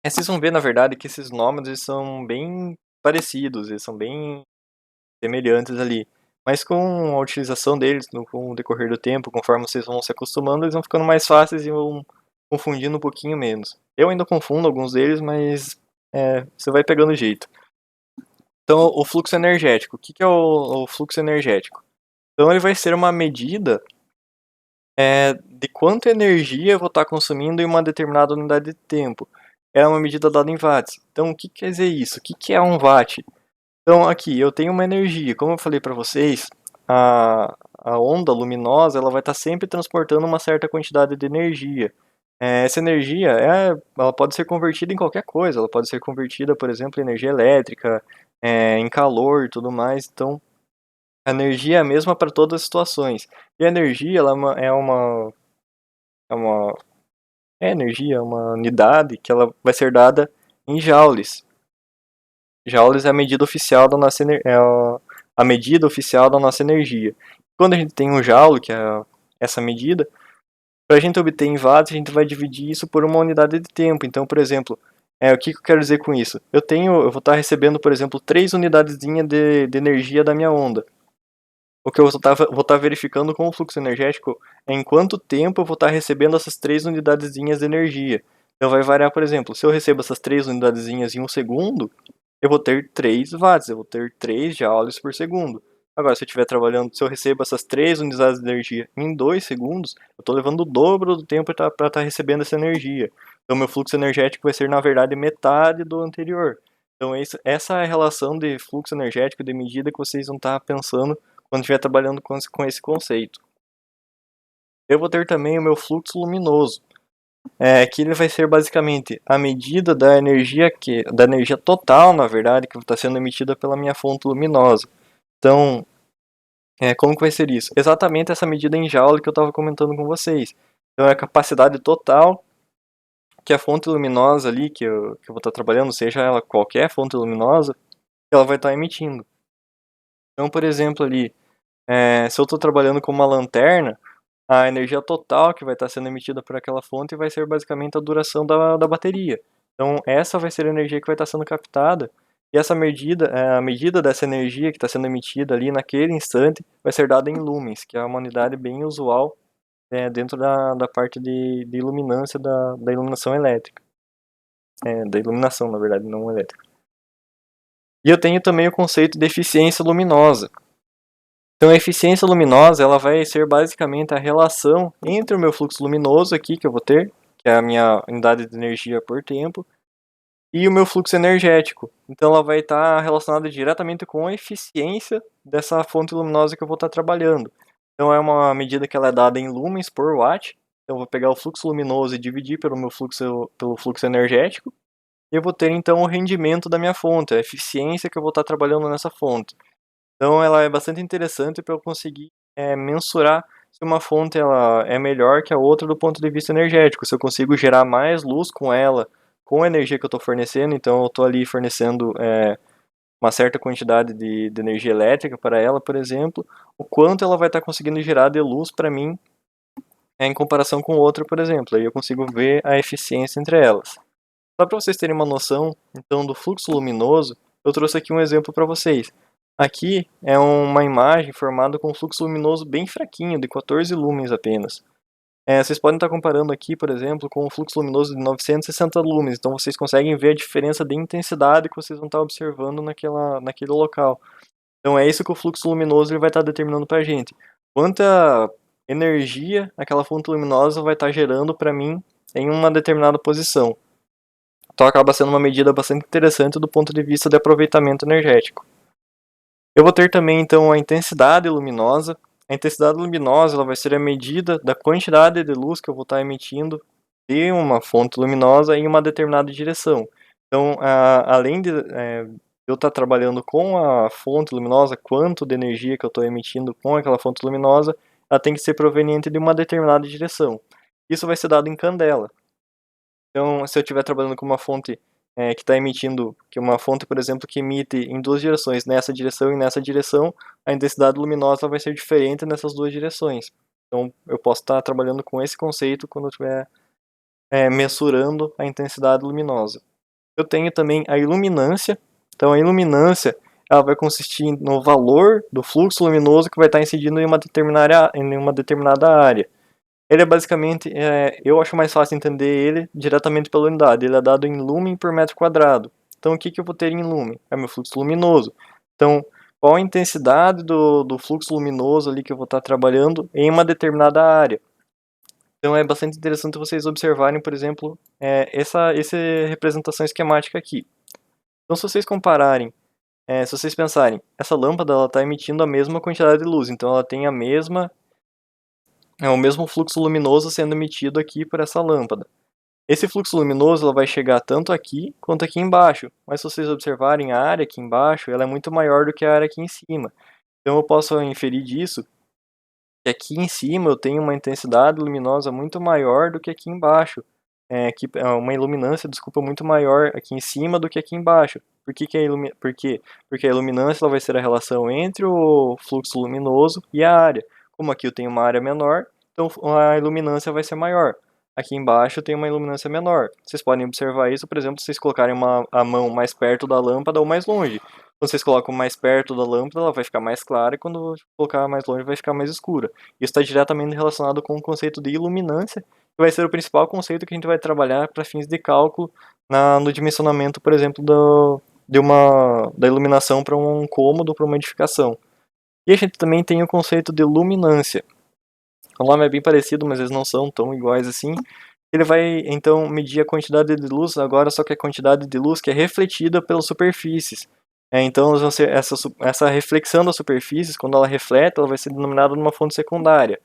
vocês vão ver, na verdade, que esses nomes eles são bem parecidos, eles são bem semelhantes ali. Mas com a utilização deles, com o decorrer do tempo, conforme vocês vão se acostumando, eles vão ficando mais fáceis e vão confundindo um pouquinho menos. Eu ainda confundo alguns deles, mas você vai pegando o jeito. Então, o fluxo energético. O que é o fluxo energético? Então, ele vai ser uma medida de quanta energia eu vou estar consumindo em uma determinada unidade de tempo. É uma medida dada em watts. Então, o que quer dizer isso? O que é 1 watt? Então, aqui, eu tenho uma energia. Como eu falei para vocês, a onda luminosa ela vai estar sempre transportando uma certa quantidade de energia. Essa energia ela pode ser convertida em qualquer coisa. Ela pode ser convertida, por exemplo, em energia elétrica, em calor e tudo mais. Então, a energia é a mesma para todas as situações. E a energia ela é uma energia, é uma unidade que ela vai ser dada em joules. Joules é a medida oficial da nossa a medida oficial da nossa energia. Quando a gente tem um joule, que é essa medida, para a gente obter em watts, a gente vai dividir isso por uma unidade de tempo. Então, por exemplo, o que eu quero dizer com isso? Eu vou estar recebendo, por exemplo, 3 unidades de energia da minha onda. O que eu vou estar verificando com o fluxo energético é em quanto tempo eu vou estar recebendo essas 3 unidadezinhas de energia. Então vai variar, por exemplo, se eu recebo essas 3 unidadezinhas em 1 segundo, eu vou ter 3 watts, eu vou ter 3 joules por segundo. Agora, se eu estiver trabalhando, se eu recebo essas 3 unidades de energia em 2 segundos, eu estou levando o dobro do tempo para estar recebendo essa energia. Então, meu fluxo energético vai ser, na verdade, metade do anterior. Então, essa é a relação de fluxo energético de medida que vocês vão estar pensando quando estiver trabalhando com esse conceito. Eu vou ter também o meu fluxo luminoso, que ele vai ser basicamente a medida da energia total, na verdade, que está sendo emitida pela minha fonte luminosa. Então, como que vai ser isso? Exatamente essa medida em joule que eu estava comentando com vocês. Então, é a capacidade total que a fonte luminosa ali, que eu vou estar trabalhando, seja ela qualquer fonte luminosa, ela vai estar emitindo. Então, por exemplo, ali, se eu estou trabalhando com uma lanterna, a energia total que vai estar sendo emitida por aquela fonte vai ser basicamente a duração da bateria. Então, essa vai ser a energia que vai estar sendo captada, e essa medida, a medida dessa energia que está sendo emitida ali naquele instante vai ser dada em lumens, que é uma unidade bem usual dentro da parte de iluminância da iluminação elétrica. Da iluminação, na verdade, não elétrica. E eu tenho também o conceito de eficiência luminosa. Então a eficiência luminosa ela vai ser basicamente a relação entre o meu fluxo luminoso aqui que eu vou ter, que é a minha unidade de energia por tempo, e o meu fluxo energético. Então ela vai estar relacionada diretamente com a eficiência dessa fonte luminosa que eu vou estar trabalhando. Então é uma medida que ela é dada em lumens por watt. Então eu vou pegar o fluxo luminoso e dividir pelo fluxo energético. E eu vou ter então o rendimento da minha fonte, a eficiência que eu vou estar trabalhando nessa fonte. Então ela é bastante interessante para eu conseguir mensurar se uma fonte ela é melhor que a outra do ponto de vista energético, se eu consigo gerar mais luz com ela, com a energia que eu estou fornecendo, então eu estou ali fornecendo uma certa quantidade de energia elétrica para ela, por exemplo, o quanto ela vai estar conseguindo gerar de luz para mim em comparação com outra, por exemplo, aí eu consigo ver a eficiência entre elas. Só para vocês terem uma noção, então, do fluxo luminoso, eu trouxe aqui um exemplo para vocês. Aqui é uma imagem formada com um fluxo luminoso bem fraquinho, de 14 lumens apenas. Vocês podem estar comparando aqui, por exemplo, com o fluxo luminoso de 960 lumens, então vocês conseguem ver a diferença de intensidade que vocês vão estar observando naquele local. Então é isso que o fluxo luminoso ele vai estar determinando para a gente. Quanta energia aquela fonte luminosa vai estar gerando para mim em uma determinada posição. Então acaba sendo uma medida bastante interessante do ponto de vista de aproveitamento energético. Eu vou ter também, então, a intensidade luminosa. A intensidade luminosa ela vai ser a medida da quantidade de luz que eu vou estar emitindo de uma fonte luminosa em uma determinada direção. Então, além de eu estar trabalhando com a fonte luminosa, quanto de energia que eu estou emitindo com aquela fonte luminosa, ela tem que ser proveniente de uma determinada direção. Isso vai ser dado em candela. Então, se eu estiver trabalhando com uma fonte que está emitindo, que é uma fonte, por exemplo, que emite em duas direções, nessa direção e nessa direção, a intensidade luminosa vai ser diferente nessas duas direções. Então, eu posso estar trabalhando com esse conceito quando eu estiver mensurando a intensidade luminosa. Eu tenho também a iluminância. Então, a iluminância ela vai consistir no valor do fluxo luminoso que vai estar incidindo em uma determinada área. Ele é basicamente, eu acho mais fácil entender ele diretamente pela unidade. Ele é dado em lumen por metro quadrado. Então, o que eu vou ter em lumen? É meu fluxo luminoso. Então, qual a intensidade do fluxo luminoso ali que eu vou estar trabalhando em uma determinada área? Então, é bastante interessante vocês observarem, por exemplo, essa representação esquemática aqui. Então, se vocês compararem, se vocês pensarem, essa lâmpada está emitindo a mesma quantidade de luz, então ela tem o mesmo fluxo luminoso sendo emitido aqui por essa lâmpada. Esse fluxo luminoso ela vai chegar tanto aqui quanto aqui embaixo, mas se vocês observarem a área aqui embaixo, ela é muito maior do que a área aqui em cima. Então eu posso inferir disso que aqui em cima eu tenho uma intensidade luminosa muito maior do que aqui embaixo. Uma iluminância, desculpa, muito maior aqui em cima do que aqui embaixo. Por quê? Porque a iluminância ela vai ser a relação entre o fluxo luminoso e a área. Como aqui eu tenho uma área menor, então a iluminância vai ser maior. Aqui embaixo eu tenho uma iluminância menor. Vocês podem observar isso, por exemplo, se vocês colocarem a mão mais perto da lâmpada ou mais longe. Quando vocês colocam mais perto da lâmpada, ela vai ficar mais clara, e quando colocar mais longe, vai ficar mais escura. Isso está diretamente relacionado com o conceito de iluminância, que vai ser o principal conceito que a gente vai trabalhar para fins de cálculo no dimensionamento, por exemplo, da iluminação para um cômodo, para uma edificação. E a gente também tem o conceito de luminância. O nome é bem parecido, mas eles não são tão iguais assim. Ele vai, então, medir a quantidade de luz, agora só que a quantidade de luz que é refletida pelas superfícies. Então, essa reflexão das superfícies, quando ela reflete, ela vai ser denominada numa fonte secundária.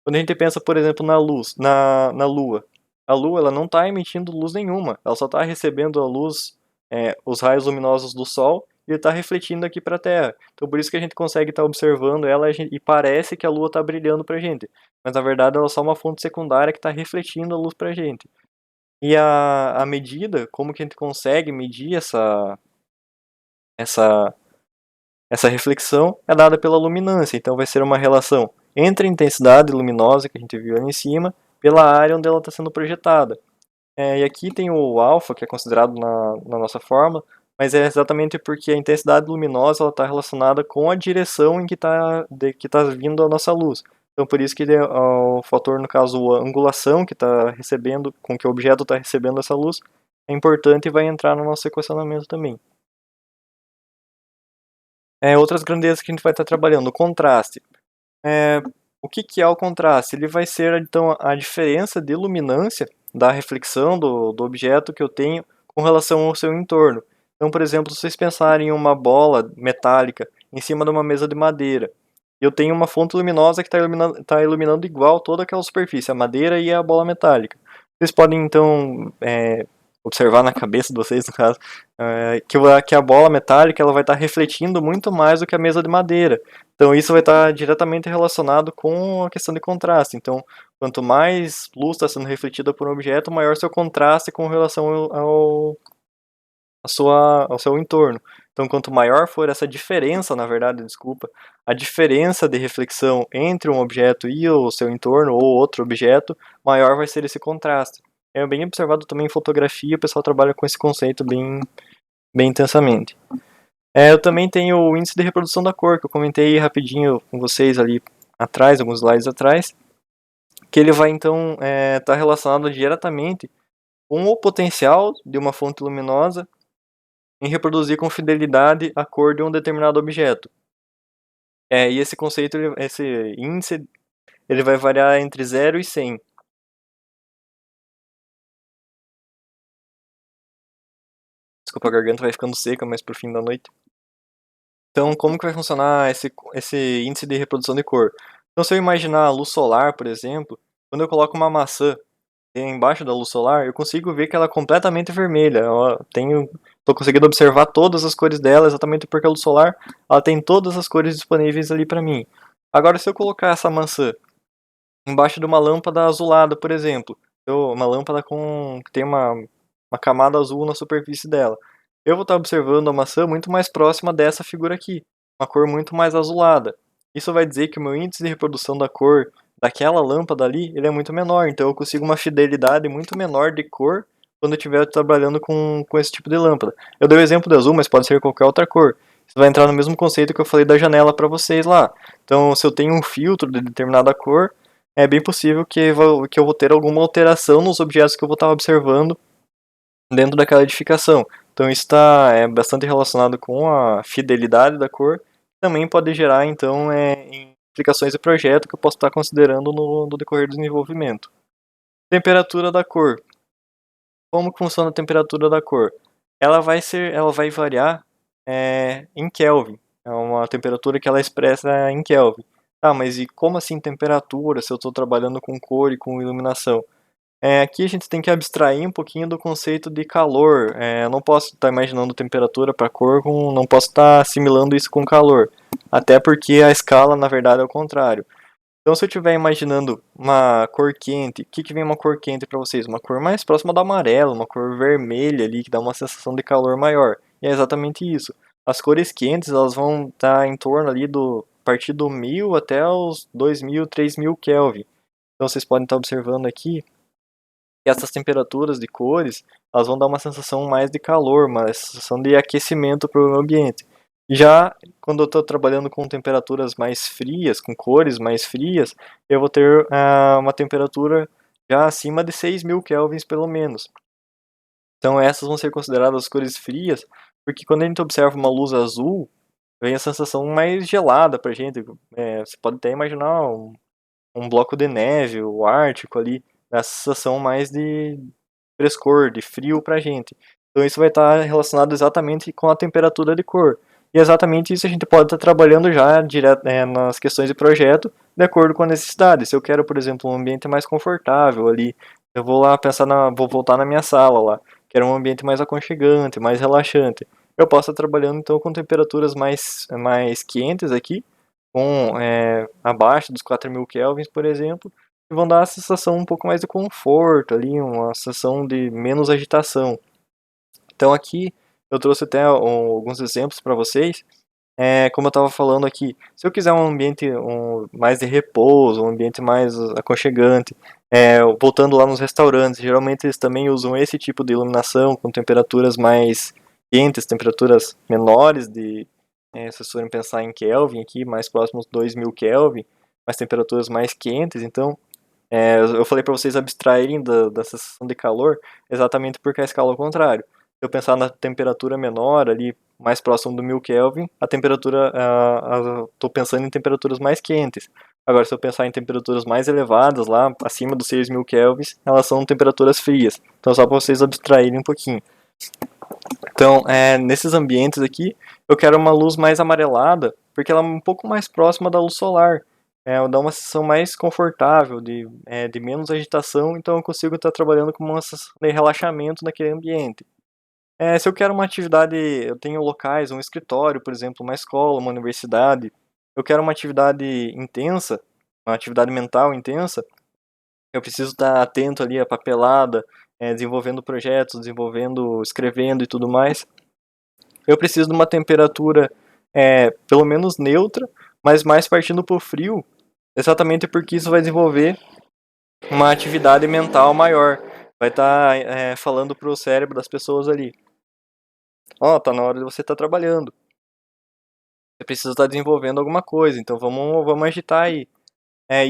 Quando a gente pensa, por exemplo, na luz, na Lua. A Lua ela não está emitindo luz nenhuma, ela só está recebendo a luz, os raios luminosos do Sol, e está refletindo aqui para a Terra. Então por isso que a gente consegue estar observando ela e parece que a Lua está brilhando para a gente. Mas na verdade ela é só uma fonte secundária que está refletindo a luz para a gente. E a medida, como que a gente consegue medir essa, essa reflexão, é dada pela luminância. Então vai ser uma relação entre a intensidade luminosa que a gente viu ali em cima, pela área onde ela está sendo projetada. E aqui tem o alfa, que é considerado na nossa fórmula, mas é exatamente porque a intensidade luminosa está relacionada com a direção em que tá vindo a nossa luz. Então, por isso que o fator, no caso, a angulação que está recebendo, com que o objeto está recebendo essa luz, é importante e vai entrar no nosso equacionamento também. Outras grandezas que a gente vai estar trabalhando, o contraste. O que é o contraste? Ele vai ser, então, a diferença de luminância da reflexão do objeto que eu tenho com relação ao seu entorno. Então, por exemplo, se vocês pensarem em uma bola metálica em cima de uma mesa de madeira, e eu tenho uma fonte luminosa que está iluminando igual toda aquela superfície, a madeira e a bola metálica. Vocês podem, então, observar na cabeça de vocês, no caso, que a bola metálica ela vai estar refletindo muito mais do que a mesa de madeira. Então isso vai estar diretamente relacionado com a questão de contraste. Então, quanto mais luz está sendo refletida por um objeto, maior seu contraste com relação ao seu entorno. Então, quanto maior for essa diferença, na verdade, desculpa, a diferença de reflexão entre um objeto e o seu entorno ou outro objeto, maior vai ser esse contraste. É bem observado também em fotografia, o pessoal trabalha com esse conceito bem intensamente. Eu também tenho o índice de reprodução da cor, que eu comentei rapidinho com vocês ali atrás, alguns slides atrás, que ele vai então estar relacionado diretamente com o potencial de uma fonte luminosa em reproduzir com fidelidade a cor de um determinado objeto. E esse conceito, esse índice, ele vai variar entre 0 e 100. Desculpa, a garganta vai ficando seca mais pro fim da noite. Então, como que vai funcionar esse índice de reprodução de cor? Então, se eu imaginar a luz solar, por exemplo, quando eu coloco uma maçã embaixo da luz solar, eu consigo ver que ela é completamente vermelha. Tô conseguindo observar todas as cores dela, exatamente porque a luz solar ela tem todas as cores disponíveis ali para mim. Agora, se eu colocar essa maçã embaixo de uma lâmpada azulada, por exemplo. Uma lâmpada que tem uma camada azul na superfície dela. Eu vou estar observando a maçã muito mais próxima dessa figura aqui, uma cor muito mais azulada. Isso vai dizer que o meu índice de reprodução da cor daquela lâmpada ali, ele é muito menor, então eu consigo uma fidelidade muito menor de cor quando eu estiver trabalhando com esse tipo de lâmpada. Eu dei o exemplo do azul, mas pode ser qualquer outra cor. Isso vai entrar no mesmo conceito que eu falei da janela para vocês lá. Então, se eu tenho um filtro de determinada cor, é bem possível que eu vou ter alguma alteração nos objetos que eu vou estar observando dentro daquela edificação. Então isso bastante relacionado com a fidelidade da cor. Também pode gerar, então, implicações de projeto que eu posso estar considerando no decorrer do desenvolvimento. Temperatura da cor. Como que funciona a temperatura da cor? Ela vai variar em Kelvin. É uma temperatura que ela expressa em Kelvin. Ah, mas e como assim temperatura se eu estou trabalhando com cor e com iluminação? Aqui a gente tem que abstrair um pouquinho do conceito de calor. Eu não posso estar imaginando temperatura para cor, não posso estar assimilando isso com calor. Até porque a escala, na verdade, é o contrário. Então, se eu estiver imaginando uma cor quente, o que vem uma cor quente para vocês? Uma cor mais próxima do amarelo, uma cor vermelha ali, que dá uma sensação de calor maior. E é exatamente isso. As cores quentes, elas vão estar em torno ali a partir do 1000 até os 2000, 3000 Kelvin. Então, vocês podem estar observando aqui que essas temperaturas de cores, elas vão dar uma sensação mais de calor, uma sensação de aquecimento para o ambiente. Já quando eu estou trabalhando com temperaturas mais frias, com cores mais frias, eu vou ter uma temperatura já acima de 6000 kelvins pelo menos. Então essas vão ser consideradas as cores frias, porque quando a gente observa uma luz azul, vem a sensação mais gelada para a gente. Você pode até imaginar um bloco de neve, o Ártico ali, a sensação mais de frescor, de frio pra gente. Então isso vai estar relacionado exatamente com a temperatura de cor. E exatamente isso a gente pode estar trabalhando já direto, nas questões de projeto, de acordo com a necessidade. Se eu quero, por exemplo, um ambiente mais confortável ali, eu vou lá vou voltar na minha sala lá, quero um ambiente mais aconchegante, mais relaxante. Eu posso estar trabalhando então com temperaturas mais quentes aqui, com abaixo dos 4000 kelvins, por exemplo, que vão dar uma sensação um pouco mais de conforto ali, uma sensação de menos agitação. Então aqui eu trouxe até alguns exemplos para vocês. Como eu estava falando aqui, se eu quiser um ambiente mais de repouso, um ambiente mais aconchegante, voltando lá nos restaurantes, geralmente eles também usam esse tipo de iluminação com temperaturas mais quentes, temperaturas menores se vocês forem pensar em Kelvin aqui, mais próximos de 2000 Kelvin, mas temperaturas mais quentes, então eu falei para vocês abstraírem da sensação de calor, exatamente porque a escala é o contrário. Se eu pensar na temperatura menor, ali mais próximo do 1000 Kelvin, a temperatura, estou pensando em temperaturas mais quentes. Agora, se eu pensar em temperaturas mais elevadas, lá acima dos 6000 kelvins, elas são temperaturas frias. Então, só para vocês abstraírem um pouquinho. Então, nesses ambientes aqui, eu quero uma luz mais amarelada, porque ela é um pouco mais próxima da luz solar. Dá uma sensação mais confortável, de menos agitação, então eu consigo estar trabalhando com uma sensação de relaxamento naquele ambiente. Se eu quero uma atividade, eu tenho locais, um escritório, por exemplo, uma escola, uma universidade, eu quero uma atividade intensa, uma atividade mental intensa, eu preciso estar atento ali à papelada, desenvolvendo projetos, escrevendo e tudo mais. Eu preciso de uma temperatura pelo menos neutra, mas mais partindo para o frio, exatamente porque isso vai desenvolver uma atividade mental maior. Vai estar falando para o cérebro das pessoas ali. Tá na hora de você estar trabalhando. Você precisa estar desenvolvendo alguma coisa, então vamos agitar aí.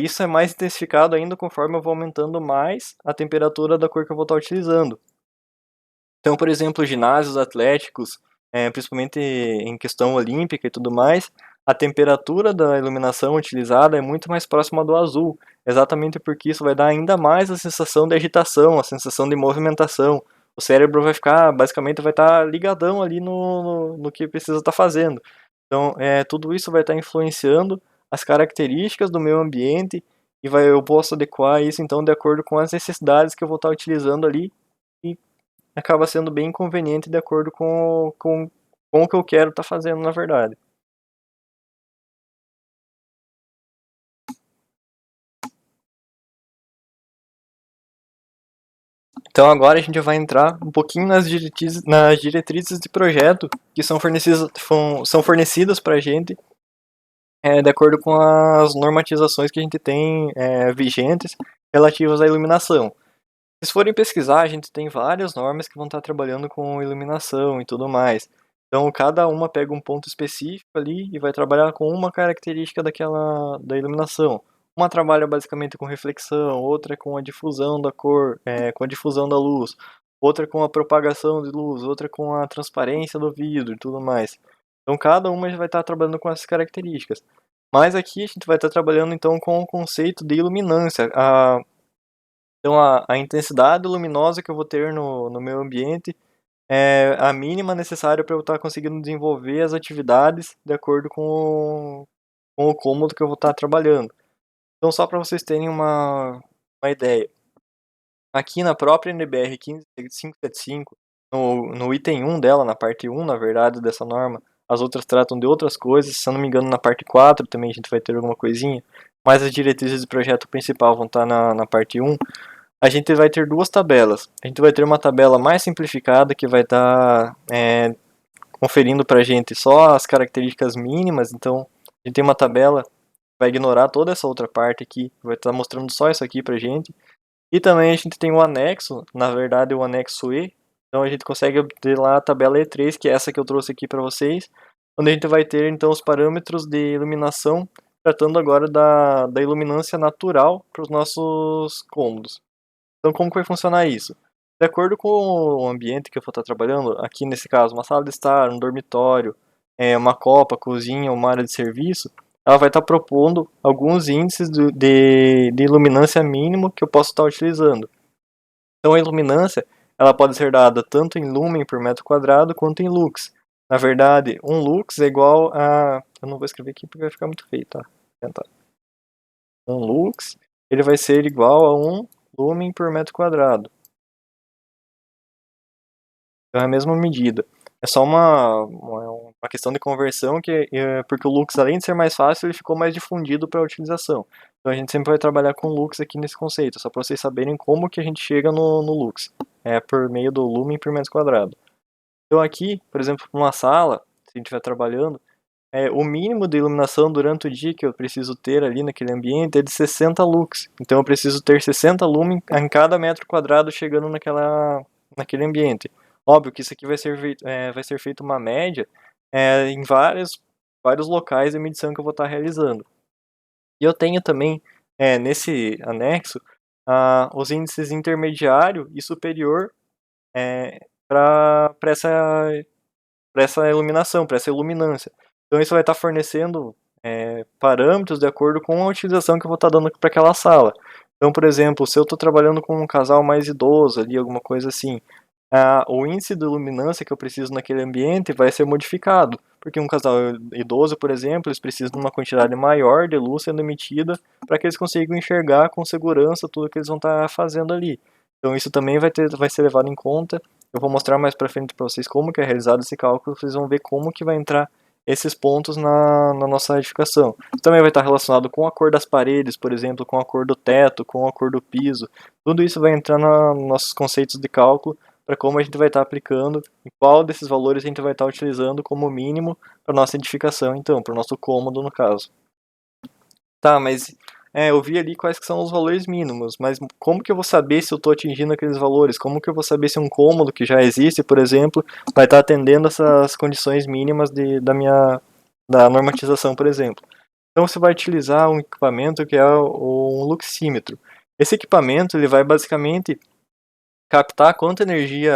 Isso é mais intensificado ainda conforme eu vou aumentando mais a temperatura da cor que eu vou estar utilizando. Então, por exemplo, ginásios atléticos, principalmente em questão olímpica e tudo mais, a temperatura da iluminação utilizada é muito mais próxima do azul, exatamente porque isso vai dar ainda mais a sensação de agitação, a sensação de movimentação. O cérebro basicamente vai estar ligadão ali no que precisa estar fazendo. Então, tudo isso vai estar influenciando as características do meu ambiente e eu posso adequar isso então de acordo com as necessidades que eu vou estar utilizando ali e acaba sendo bem conveniente de acordo com o que eu quero estar fazendo na verdade. Então agora a gente vai entrar um pouquinho nas diretrizes de projeto que são fornecidas para a gente de acordo com as normatizações que a gente tem vigentes relativas à iluminação. Se forem pesquisar, a gente tem várias normas que vão estar trabalhando com iluminação e tudo mais. Então, cada uma pega um ponto específico ali e vai trabalhar com uma característica da iluminação. Uma trabalha basicamente com reflexão, outra com a difusão da cor, com a difusão da luz, outra com a propagação de luz, outra com a transparência do vidro e tudo mais. Então, cada uma vai estar trabalhando com essas características. Mas aqui a gente vai estar trabalhando então com o conceito de iluminância. Então a intensidade luminosa que eu vou ter no meu ambiente é a mínima necessária para eu estar conseguindo desenvolver as atividades de acordo com o cômodo que eu vou estar trabalhando. Então só para vocês terem uma ideia, aqui na própria NBR 15575, no item 1 dela, na parte 1, na verdade, dessa norma, as outras tratam de outras coisas, se eu não me engano na parte 4 também a gente vai ter alguma coisinha, mas as diretrizes do projeto principal vão estar na parte 1. A gente vai ter duas tabelas. A gente vai ter uma tabela mais simplificada que vai estar conferindo para a gente só as características mínimas. Então, a gente tem uma tabela que vai ignorar toda essa outra parte aqui, vai estar mostrando só isso aqui para a gente. E também a gente tem o anexo, na verdade o anexo E. Então a gente consegue obter lá a tabela E3, que é essa que eu trouxe aqui para vocês, onde a gente vai ter então os parâmetros de iluminação, tratando agora da iluminância natural para os nossos cômodos. Então, como que vai funcionar isso? De acordo com o ambiente que eu for estar trabalhando, aqui nesse caso, uma sala de estar, um dormitório, uma copa, cozinha, uma área de serviço, ela vai estar propondo alguns índices de iluminância mínimo que eu posso estar utilizando. Então, a iluminância ela pode ser dada tanto em lumen por metro quadrado quanto em lux. Na verdade, um lux é igual a... Eu não vou escrever aqui porque vai ficar muito feio, tá? Vou tentar. Um lux, ele vai ser igual a um lumen por metro quadrado. Então é a mesma medida. É só uma questão de conversão, porque o Lux, além de ser mais fácil, ele ficou mais difundido para a utilização. Então a gente sempre vai trabalhar com Lux aqui nesse conceito, só para vocês saberem como que a gente chega no Lux. É por meio do lumen por metro quadrado. Então aqui, por exemplo, numa sala, se a gente estiver trabalhando, o mínimo de iluminação durante o dia que eu preciso ter ali naquele ambiente é de 60 lux. Então eu preciso ter 60 lumen em cada metro quadrado chegando naquele ambiente. Óbvio que isso aqui vai ser feito uma média em vários locais de medição que eu vou estar realizando. E eu tenho também, nesse anexo, os índices intermediário e superior para essa iluminação, para essa iluminância. Então isso vai estar fornecendo parâmetros de acordo com a utilização que eu vou estar dando para aquela sala. Então, por exemplo, se eu estou trabalhando com um casal mais idoso ali, alguma coisa assim, o índice de iluminância que eu preciso naquele ambiente vai ser modificado, porque um casal idoso, por exemplo, eles precisam de uma quantidade maior de luz sendo emitida para que eles consigam enxergar com segurança tudo que eles vão estar fazendo ali. Então isso também vai ser levado em conta. Eu vou mostrar mais para frente para vocês como que é realizado esse cálculo, vocês vão ver como que vai entrar esses pontos na nossa edificação. Também vai estar relacionado com a cor das paredes, por exemplo, com a cor do teto, com a cor do piso. Tudo isso vai entrar nos nossos conceitos de cálculo para como a gente vai estar aplicando e qual desses valores a gente vai estar utilizando como mínimo para nossa edificação, então, para o nosso cômodo no caso. Tá, mas eu vi ali quais que são os valores mínimos, mas como que eu vou saber se eu estou atingindo aqueles valores? Como que eu vou saber se um cômodo que já existe, por exemplo, vai estar atendendo essas condições mínimas da normatização, por exemplo? Então você vai utilizar um equipamento que é um luxímetro. Esse equipamento ele vai basicamente captar quanta energia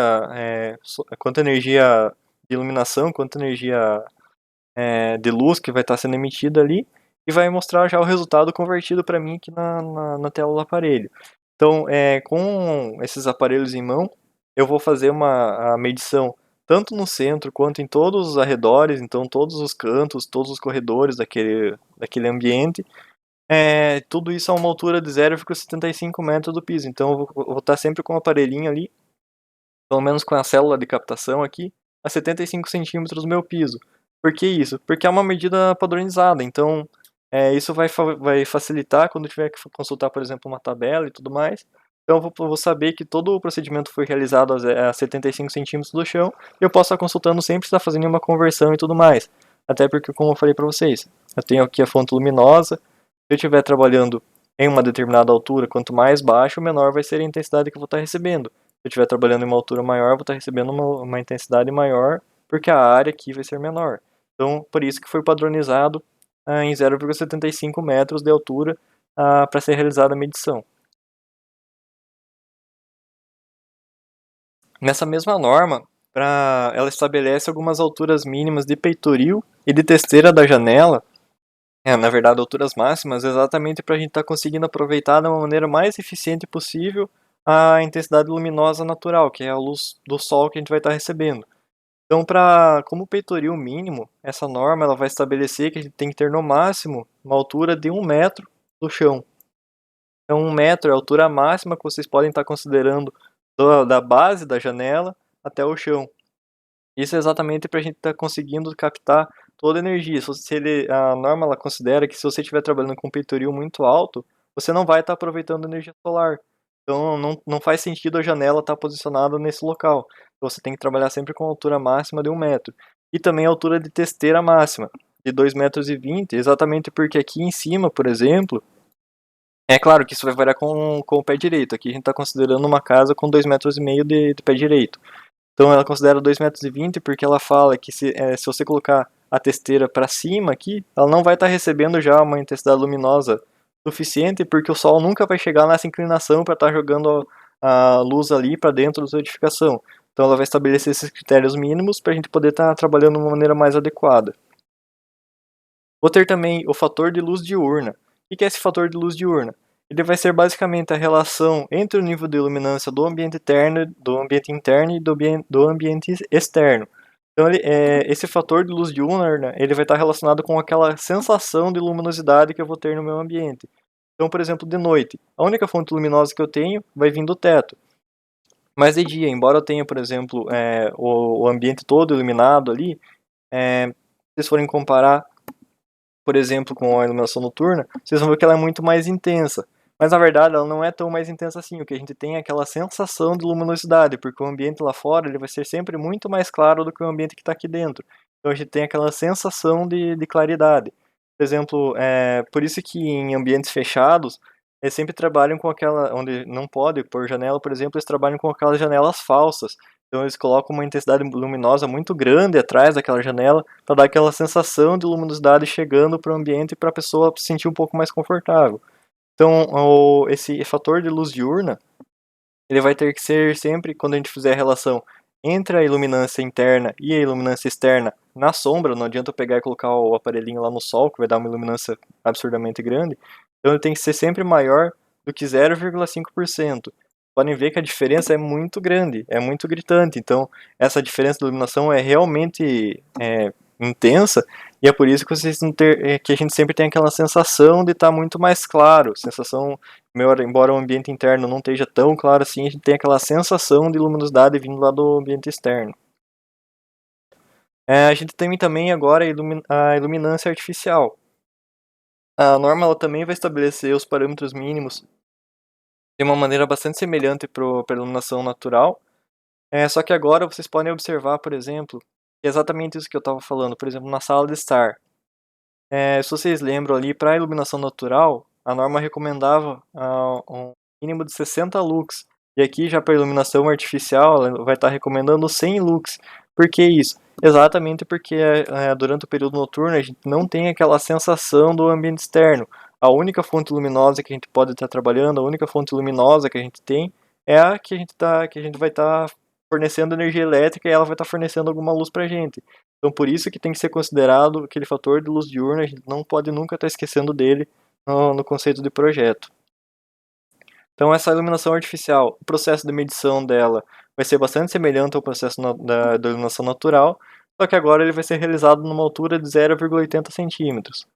de iluminação, quanta energia de luz que vai estar sendo emitida ali e vai mostrar já o resultado convertido para mim aqui na tela do aparelho. Então, com esses aparelhos em mão, eu vou fazer a medição tanto no centro quanto em todos os arredores, então todos os cantos, todos os corredores daquele ambiente. Tudo isso a uma altura de 0,75 metros do piso. Então eu vou estar sempre com o aparelhinho ali, pelo menos com a célula de captação aqui, a 75 centímetros do meu piso. Por que isso? Porque é uma medida padronizada, então isso vai facilitar quando tiver que consultar, por exemplo, uma tabela e tudo mais. Então eu vou saber que todo o procedimento foi realizado a 75 centímetros do chão e eu posso estar consultando sempre estar fazendo uma conversão e tudo mais. Até porque, como eu falei para vocês, eu tenho aqui a fonte luminosa. Se eu estiver trabalhando em uma determinada altura, quanto mais baixo, menor vai ser a intensidade que eu vou estar recebendo. Se eu estiver trabalhando em uma altura maior, eu vou estar recebendo uma intensidade maior, porque a área aqui vai ser menor. Então, por isso que foi padronizado em 0,75 metros de altura para ser realizada a medição. Nessa mesma norma, ela estabelece algumas alturas mínimas de peitoril e de testeira da janela, na verdade alturas máximas, exatamente para a gente estar conseguindo aproveitar da maneira mais eficiente possível a intensidade luminosa natural, que é a luz do sol que a gente vai estar recebendo. Então, como peitoril mínimo, essa norma ela vai estabelecer que a gente tem que ter no máximo uma altura de 1 metro do chão. Então, 1 metro é a altura máxima que vocês podem estar considerando da base da janela até o chão. Isso é exatamente para a gente estar conseguindo captar toda a energia. A norma ela considera que se você estiver trabalhando com um peitoril muito alto, você não vai estar aproveitando energia solar. Então não faz sentido a janela estar posicionada nesse local. Então, você tem que trabalhar sempre com a altura máxima de 1 metro. E também a altura de testeira máxima, de 2,20 m, exatamente porque aqui em cima, por exemplo, é claro que isso vai variar com o pé direito. Aqui a gente está considerando uma casa com 2,5 m de pé direito. Então ela considera 2,20 m porque ela fala que se você colocar a testeira para cima aqui, ela não vai estar recebendo já uma intensidade luminosa suficiente, porque o sol nunca vai chegar nessa inclinação para estar jogando a luz ali para dentro da sua edificação. Então ela vai estabelecer esses critérios mínimos para a gente poder estar trabalhando de uma maneira mais adequada. Vou ter também o fator de luz diurna. O que é esse fator de luz diurna? Ele vai ser basicamente a relação entre o nível de iluminância do ambiente interno e do ambiente externo. Então, esse fator de luz diurna ele vai estar relacionado com aquela sensação de luminosidade que eu vou ter no meu ambiente. Então, por exemplo, de noite, a única fonte luminosa que eu tenho vai vir do teto. Mas de dia, embora eu tenha, por exemplo, o ambiente todo iluminado ali, se vocês forem comparar, por exemplo, com a iluminação noturna, vocês vão ver que ela é muito mais intensa. Mas na verdade ela não é tão mais intensa assim. O que a gente tem é aquela sensação de luminosidade, porque o ambiente lá fora ele vai ser sempre muito mais claro do que o ambiente que está aqui dentro. Então a gente tem aquela sensação de claridade. Por exemplo, por isso que em ambientes fechados, eles sempre trabalham com aquela, onde não pode pôr janela, por exemplo, eles trabalham com aquelas janelas falsas. Então eles colocam uma intensidade luminosa muito grande atrás daquela janela para dar aquela sensação de luminosidade chegando para o ambiente e para a pessoa se sentir um pouco mais confortável. Então esse fator de luz diurna ele vai ter que ser sempre, quando a gente fizer a relação entre a iluminância interna e a iluminância externa na sombra, não adianta eu pegar e colocar o aparelhinho lá no sol, que vai dar uma iluminância absurdamente grande, então ele tem que ser sempre maior do que 0,5%. Podem ver que a diferença é muito grande, é muito gritante, então essa diferença de iluminação é realmente intensa, e é por isso que, que a gente sempre tem aquela sensação de estar muito mais claro, sensação embora o ambiente interno não esteja tão claro assim, a gente tem aquela sensação de luminosidade vindo lá do ambiente externo. A gente tem também agora a iluminância artificial. A norma ela também vai estabelecer os parâmetros mínimos de uma maneira bastante semelhante para a iluminação natural. Só que agora vocês podem observar, por exemplo, exatamente isso que eu estava falando, por exemplo, na sala de estar. Se vocês lembram ali, para a iluminação natural, a norma recomendava um mínimo de 60 lux. E aqui, já para a iluminação artificial, ela vai estar recomendando 100 lux. Por que isso? Exatamente porque durante o período noturno a gente não tem aquela sensação do ambiente externo. A única fonte luminosa que a gente pode estar trabalhando, a única fonte luminosa que a gente tem é a que a gente vai estar fornecendo energia elétrica e ela vai estar fornecendo alguma luz para a gente. Então, por isso que tem que ser considerado aquele fator de luz diurna, a gente não pode nunca estar esquecendo dele no conceito de projeto. Então, essa iluminação artificial, o processo de medição dela vai ser bastante semelhante ao processo da iluminação natural, só que agora ele vai ser realizado numa altura de 0,80 centímetros.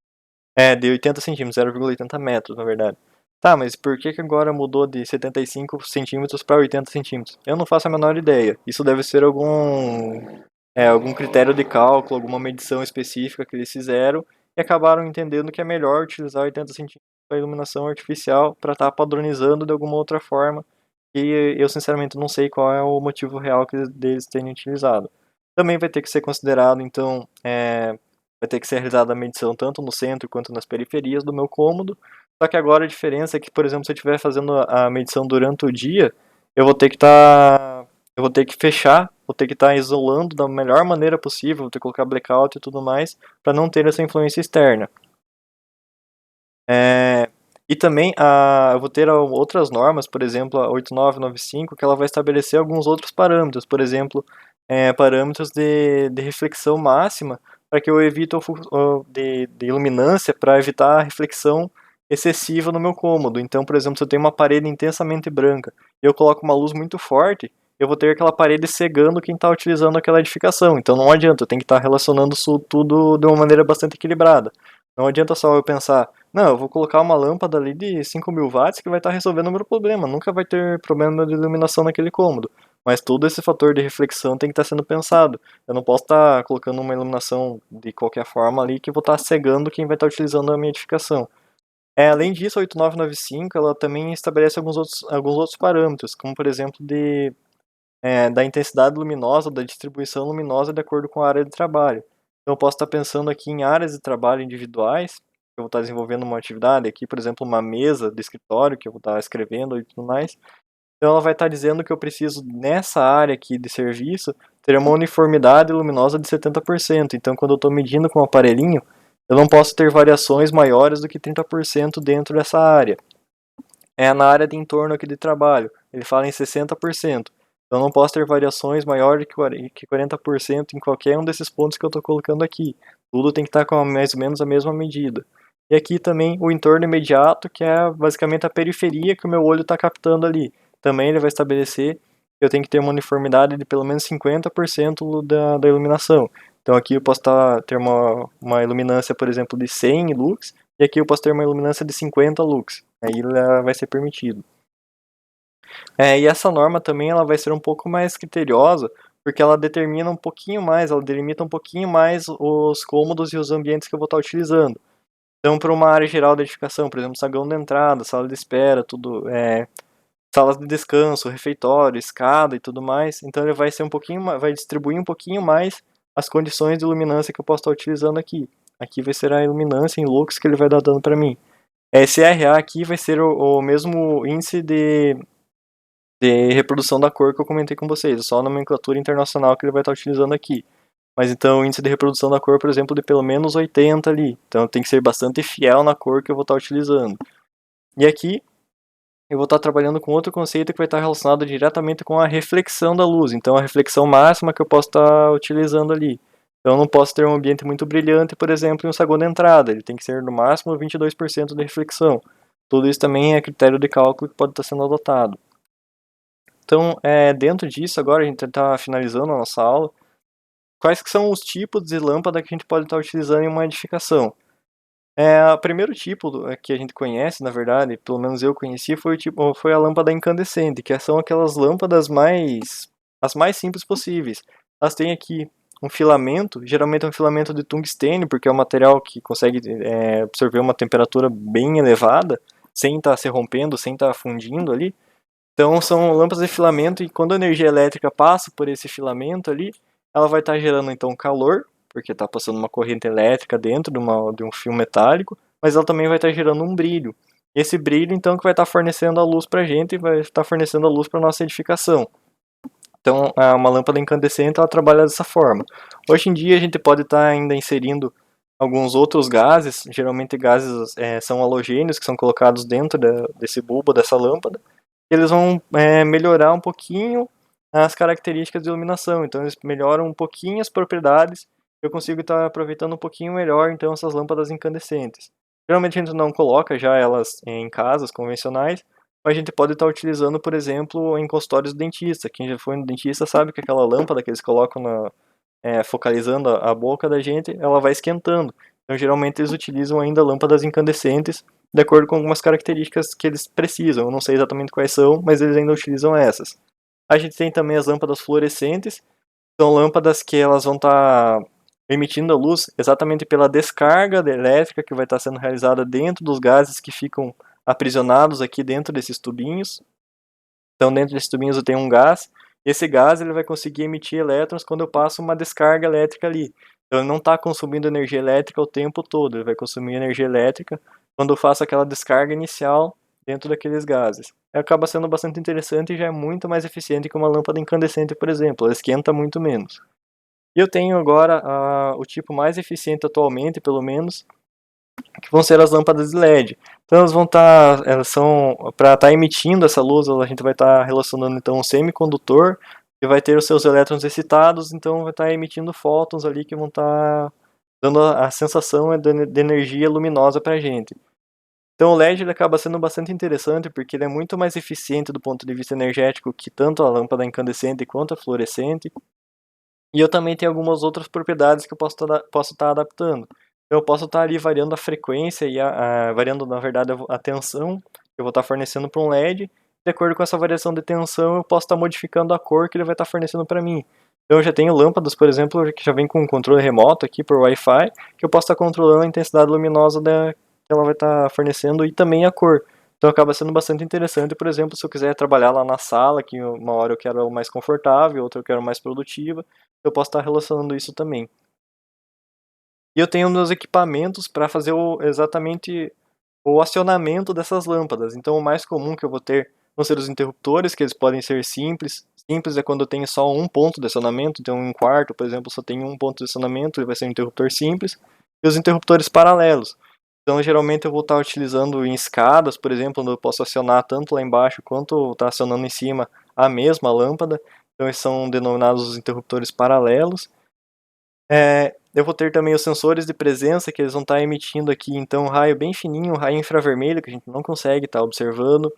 De 80 centímetros, 0,80 metros, na verdade. Tá, mas por que agora mudou de 75 centímetros para 80 centímetros? Eu não faço a menor ideia. Isso deve ser algum critério de cálculo, alguma medição específica que eles fizeram e acabaram entendendo que é melhor utilizar 80 centímetros para iluminação artificial para estar padronizando de alguma outra forma. E eu sinceramente não sei qual é o motivo real que deles terem utilizado. Também vai ter que ser considerado, então, vai ter que ser realizada a medição tanto no centro quanto nas periferias do meu cômodo. Só que agora a diferença é que, por exemplo, se eu estiver fazendo a medição durante o dia, eu vou ter que estar, eu vou ter que fechar, vou ter que estar isolando da melhor maneira possível, vou ter que colocar blackout e tudo mais, para não ter essa influência externa. E também eu vou ter outras normas, por exemplo, a 8995, que ela vai estabelecer alguns outros parâmetros, por exemplo, parâmetros de reflexão máxima, para que eu evite de iluminância, para evitar a reflexão excessiva no meu cômodo. Então, por exemplo, se eu tenho uma parede intensamente branca e eu coloco uma luz muito forte, eu vou ter aquela parede cegando quem está utilizando aquela edificação. Então não adianta, eu tenho que estar relacionando isso tudo de uma maneira bastante equilibrada. Não adianta só eu pensar, não, eu vou colocar uma lâmpada ali de 5.000 watts que vai estar resolvendo o meu problema. Nunca vai ter problema de iluminação naquele cômodo. Mas todo esse fator de reflexão tem que estar sendo pensado. Eu não posso estar colocando uma iluminação de qualquer forma ali que vou estar cegando quem vai estar utilizando a minha edificação. Além disso, a 8995 ela também estabelece alguns outros parâmetros, como por exemplo da intensidade luminosa, da distribuição luminosa de acordo com a área de trabalho. Então eu posso estar pensando aqui em áreas de trabalho individuais, eu vou estar desenvolvendo uma atividade aqui, por exemplo, uma mesa de escritório que eu vou estar escrevendo e tudo mais. Então ela vai estar dizendo que eu preciso, nessa área aqui de serviço, ter uma uniformidade luminosa de 70%. Então quando eu estou medindo com o aparelhinho, eu não posso ter variações maiores do que 30% dentro dessa área. Na área de entorno aqui de trabalho, ele fala em 60%. Então não posso ter variações maiores que 40% em qualquer um desses pontos que eu estou colocando aqui. Tudo tem que estar com mais ou menos a mesma medida. E aqui também o entorno imediato, que é basicamente a periferia que o meu olho está captando ali. Também ele vai estabelecer que eu tenho que ter uma uniformidade de pelo menos 50% da iluminação. Então aqui eu posso ter uma iluminância, por exemplo, de 100 lux, e aqui eu posso ter uma iluminância de 50 lux. Aí ela vai ser permitido. E essa norma também ela vai ser um pouco mais criteriosa, porque ela determina um pouquinho mais, ela delimita um pouquinho mais os cômodos e os ambientes que eu vou estar utilizando. Então, para uma área geral da edificação, por exemplo, saguão de entrada, sala de espera, tudo, salas de descanso, refeitório, escada e tudo mais, então ele vai ser vai distribuir um pouquinho mais as condições de iluminância que eu posso estar utilizando aqui. Aqui vai ser a iluminância em lux que ele vai dar dando para mim. Esse RA aqui vai ser o mesmo índice de reprodução da cor que eu comentei com vocês, é só a nomenclatura internacional que ele vai estar utilizando aqui. Mas então o índice de reprodução da cor, por exemplo, de pelo menos 80 ali. Então tem que ser bastante fiel na cor que eu vou estar utilizando. E aqui eu vou estar trabalhando com outro conceito que vai estar relacionado diretamente com a reflexão da luz. Então a reflexão máxima que eu posso estar utilizando ali. Então eu não posso ter um ambiente muito brilhante, por exemplo, em um saguão de entrada. Ele tem que ser no máximo 22% de reflexão. Tudo isso também é critério de cálculo que pode estar sendo adotado. Então, dentro disso, agora a gente está finalizando a nossa aula. Quais que são os tipos de lâmpada que a gente pode estar utilizando em uma edificação? O primeiro tipo que a gente conhece, na verdade, pelo menos eu conheci, foi a lâmpada incandescente, que são aquelas lâmpadas as mais simples possíveis. Elas têm aqui um filamento, geralmente é um filamento de tungstênio, porque é um material que consegue absorver uma temperatura bem elevada, sem estar se rompendo, sem estar fundindo ali. Então são lâmpadas de filamento e quando a energia elétrica passa por esse filamento ali, ela vai estar gerando então calor, porque está passando uma corrente elétrica dentro de um fio metálico, mas ela também vai estar gerando um brilho. Esse brilho então que vai estar fornecendo a luz para a gente e vai estar fornecendo a luz para a nossa edificação. Então uma lâmpada incandescente ela trabalha dessa forma. Hoje em dia a gente pode estar ainda inserindo alguns outros gases, geralmente gases são halogênios que são colocados dentro desse bulbo dessa lâmpada, eles vão melhorar um pouquinho as características de iluminação. Então eles melhoram um pouquinho as propriedades. Eu consigo estar aproveitando um pouquinho melhor então essas lâmpadas incandescentes. Geralmente a gente não coloca já elas em casas convencionais, a gente pode estar utilizando, por exemplo, em consultórios do dentista. Quem já foi no dentista sabe que aquela lâmpada que eles colocam focalizando a boca da gente, ela vai esquentando. Então, geralmente, eles utilizam ainda lâmpadas incandescentes, de acordo com algumas características que eles precisam. Eu não sei exatamente quais são, mas eles ainda utilizam essas. A gente tem também as lâmpadas fluorescentes, são lâmpadas que elas vão estar emitindo a luz exatamente pela descarga elétrica que vai estar sendo realizada dentro dos gases que ficam aprisionados aqui dentro desses tubinhos. Então, dentro desses tubinhos eu tenho um gás. Esse gás ele vai conseguir emitir elétrons quando eu passo uma descarga elétrica ali. Então, ele não está consumindo energia elétrica o tempo todo. Ele vai consumir energia elétrica quando eu faço aquela descarga inicial dentro daqueles gases. Acaba sendo bastante interessante e já é muito mais eficiente que uma lâmpada incandescente, por exemplo. Ela esquenta muito menos. E eu tenho agora o tipo mais eficiente atualmente, pelo menos, que vão ser as lâmpadas de LED. Então elas são, para estar emitindo essa luz, a gente vai estar relacionando então um semicondutor que vai ter os seus elétrons excitados, então vai estar emitindo fótons ali que vão estar dando a sensação de energia luminosa para a gente. Então o LED ele acaba sendo bastante interessante porque ele é muito mais eficiente do ponto de vista energético que tanto a lâmpada incandescente quanto a fluorescente. E eu também tenho algumas outras propriedades que eu posso estar adaptando. Eu posso estar ali variando a frequência e variando, na verdade, a tensão que eu vou estar fornecendo para um LED. De acordo com essa variação de tensão, eu posso estar modificando a cor que ele vai estar fornecendo para mim. Então eu já tenho lâmpadas, por exemplo, que já vem com um controle remoto aqui por Wi-Fi, que eu posso estar controlando a intensidade luminosa que ela vai estar fornecendo e também a cor. Então acaba sendo bastante interessante, por exemplo, se eu quiser trabalhar lá na sala, que uma hora eu quero mais confortável, outra eu quero mais produtiva, eu posso estar relacionando isso também. E eu tenho meus equipamentos para fazer exatamente o acionamento dessas lâmpadas. Então, o mais comum que eu vou ter vão ser os interruptores, que eles podem ser simples. Simples é quando eu tenho só um ponto de acionamento. Então, em um quarto, por exemplo, só tem um ponto de acionamento, ele vai ser um interruptor simples. E os interruptores paralelos. Então, geralmente eu vou estar utilizando em escadas, por exemplo, onde eu posso acionar tanto lá embaixo quanto estar acionando em cima a mesma lâmpada. Então, esses são denominados os interruptores paralelos. Eu vou ter também os sensores de presença que eles vão estar emitindo aqui, então um raio bem fininho, um raio infravermelho que a gente não consegue estar observando.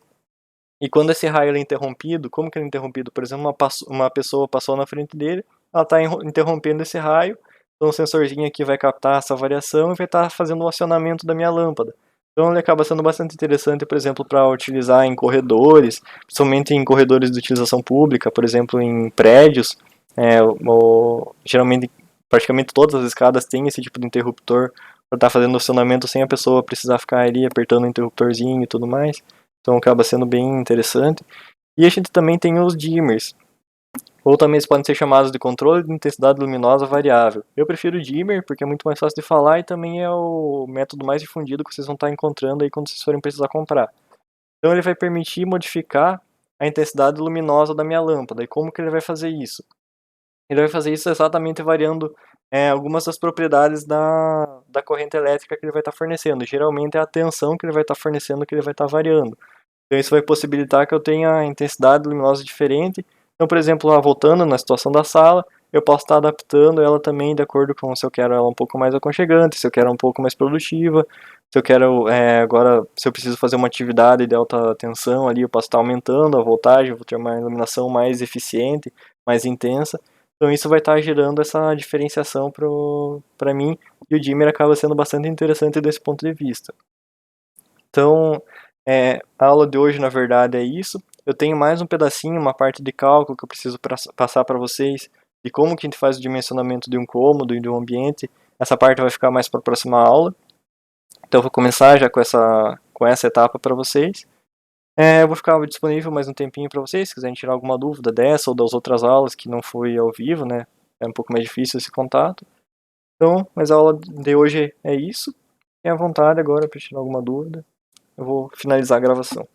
E quando esse raio é interrompido, como que ele é interrompido? Por exemplo, uma pessoa passou na frente dele, ela está interrompendo esse raio, então o sensorzinho aqui vai captar essa variação e vai estar fazendo o acionamento da minha lâmpada. Então ele acaba sendo bastante interessante, por exemplo, para utilizar em corredores, principalmente em corredores de utilização pública, por exemplo, em prédios. Geralmente, praticamente todas as escadas têm esse tipo de interruptor para estar fazendo o acionamento sem a pessoa precisar ficar ali apertando o interruptorzinho e tudo mais. Então acaba sendo bem interessante. E a gente também tem os dimmers, ou também eles podem ser chamados de controle de intensidade luminosa variável. Eu prefiro o dimmer porque é muito mais fácil de falar e também é o método mais difundido que vocês vão estar encontrando aí quando vocês forem precisar comprar. Então ele vai permitir modificar a intensidade luminosa da minha lâmpada. E como que ele vai fazer isso? Ele vai fazer isso exatamente variando algumas das propriedades da corrente elétrica que ele vai estar fornecendo. Geralmente é a tensão que ele vai estar fornecendo que ele vai estar variando. Então isso vai possibilitar que eu tenha intensidade luminosa diferente. Então, por exemplo, voltando na situação da sala, eu posso estar adaptando ela também de acordo com se eu quero ela um pouco mais aconchegante, se eu quero um pouco mais produtiva, se eu quero agora, se eu preciso fazer uma atividade de alta tensão ali, eu posso estar aumentando a voltagem, vou ter uma iluminação mais eficiente, mais intensa. Então isso vai estar gerando essa diferenciação para mim, e o dimmer acaba sendo bastante interessante desse ponto de vista. Então, a aula de hoje, na verdade, é isso. Eu tenho mais um pedacinho, uma parte de cálculo que eu preciso passar para vocês, de como que a gente faz o dimensionamento de um cômodo e de um ambiente. Essa parte vai ficar mais para a próxima aula. Então, eu vou começar já com essa etapa para vocês. Eu vou ficar disponível mais um tempinho para vocês, se quiserem tirar alguma dúvida dessa ou das outras aulas que não foi ao vivo, né? É um pouco mais difícil esse contato. Então, mas a aula de hoje é isso. Tenha vontade agora para tirar alguma dúvida. Eu vou finalizar a gravação.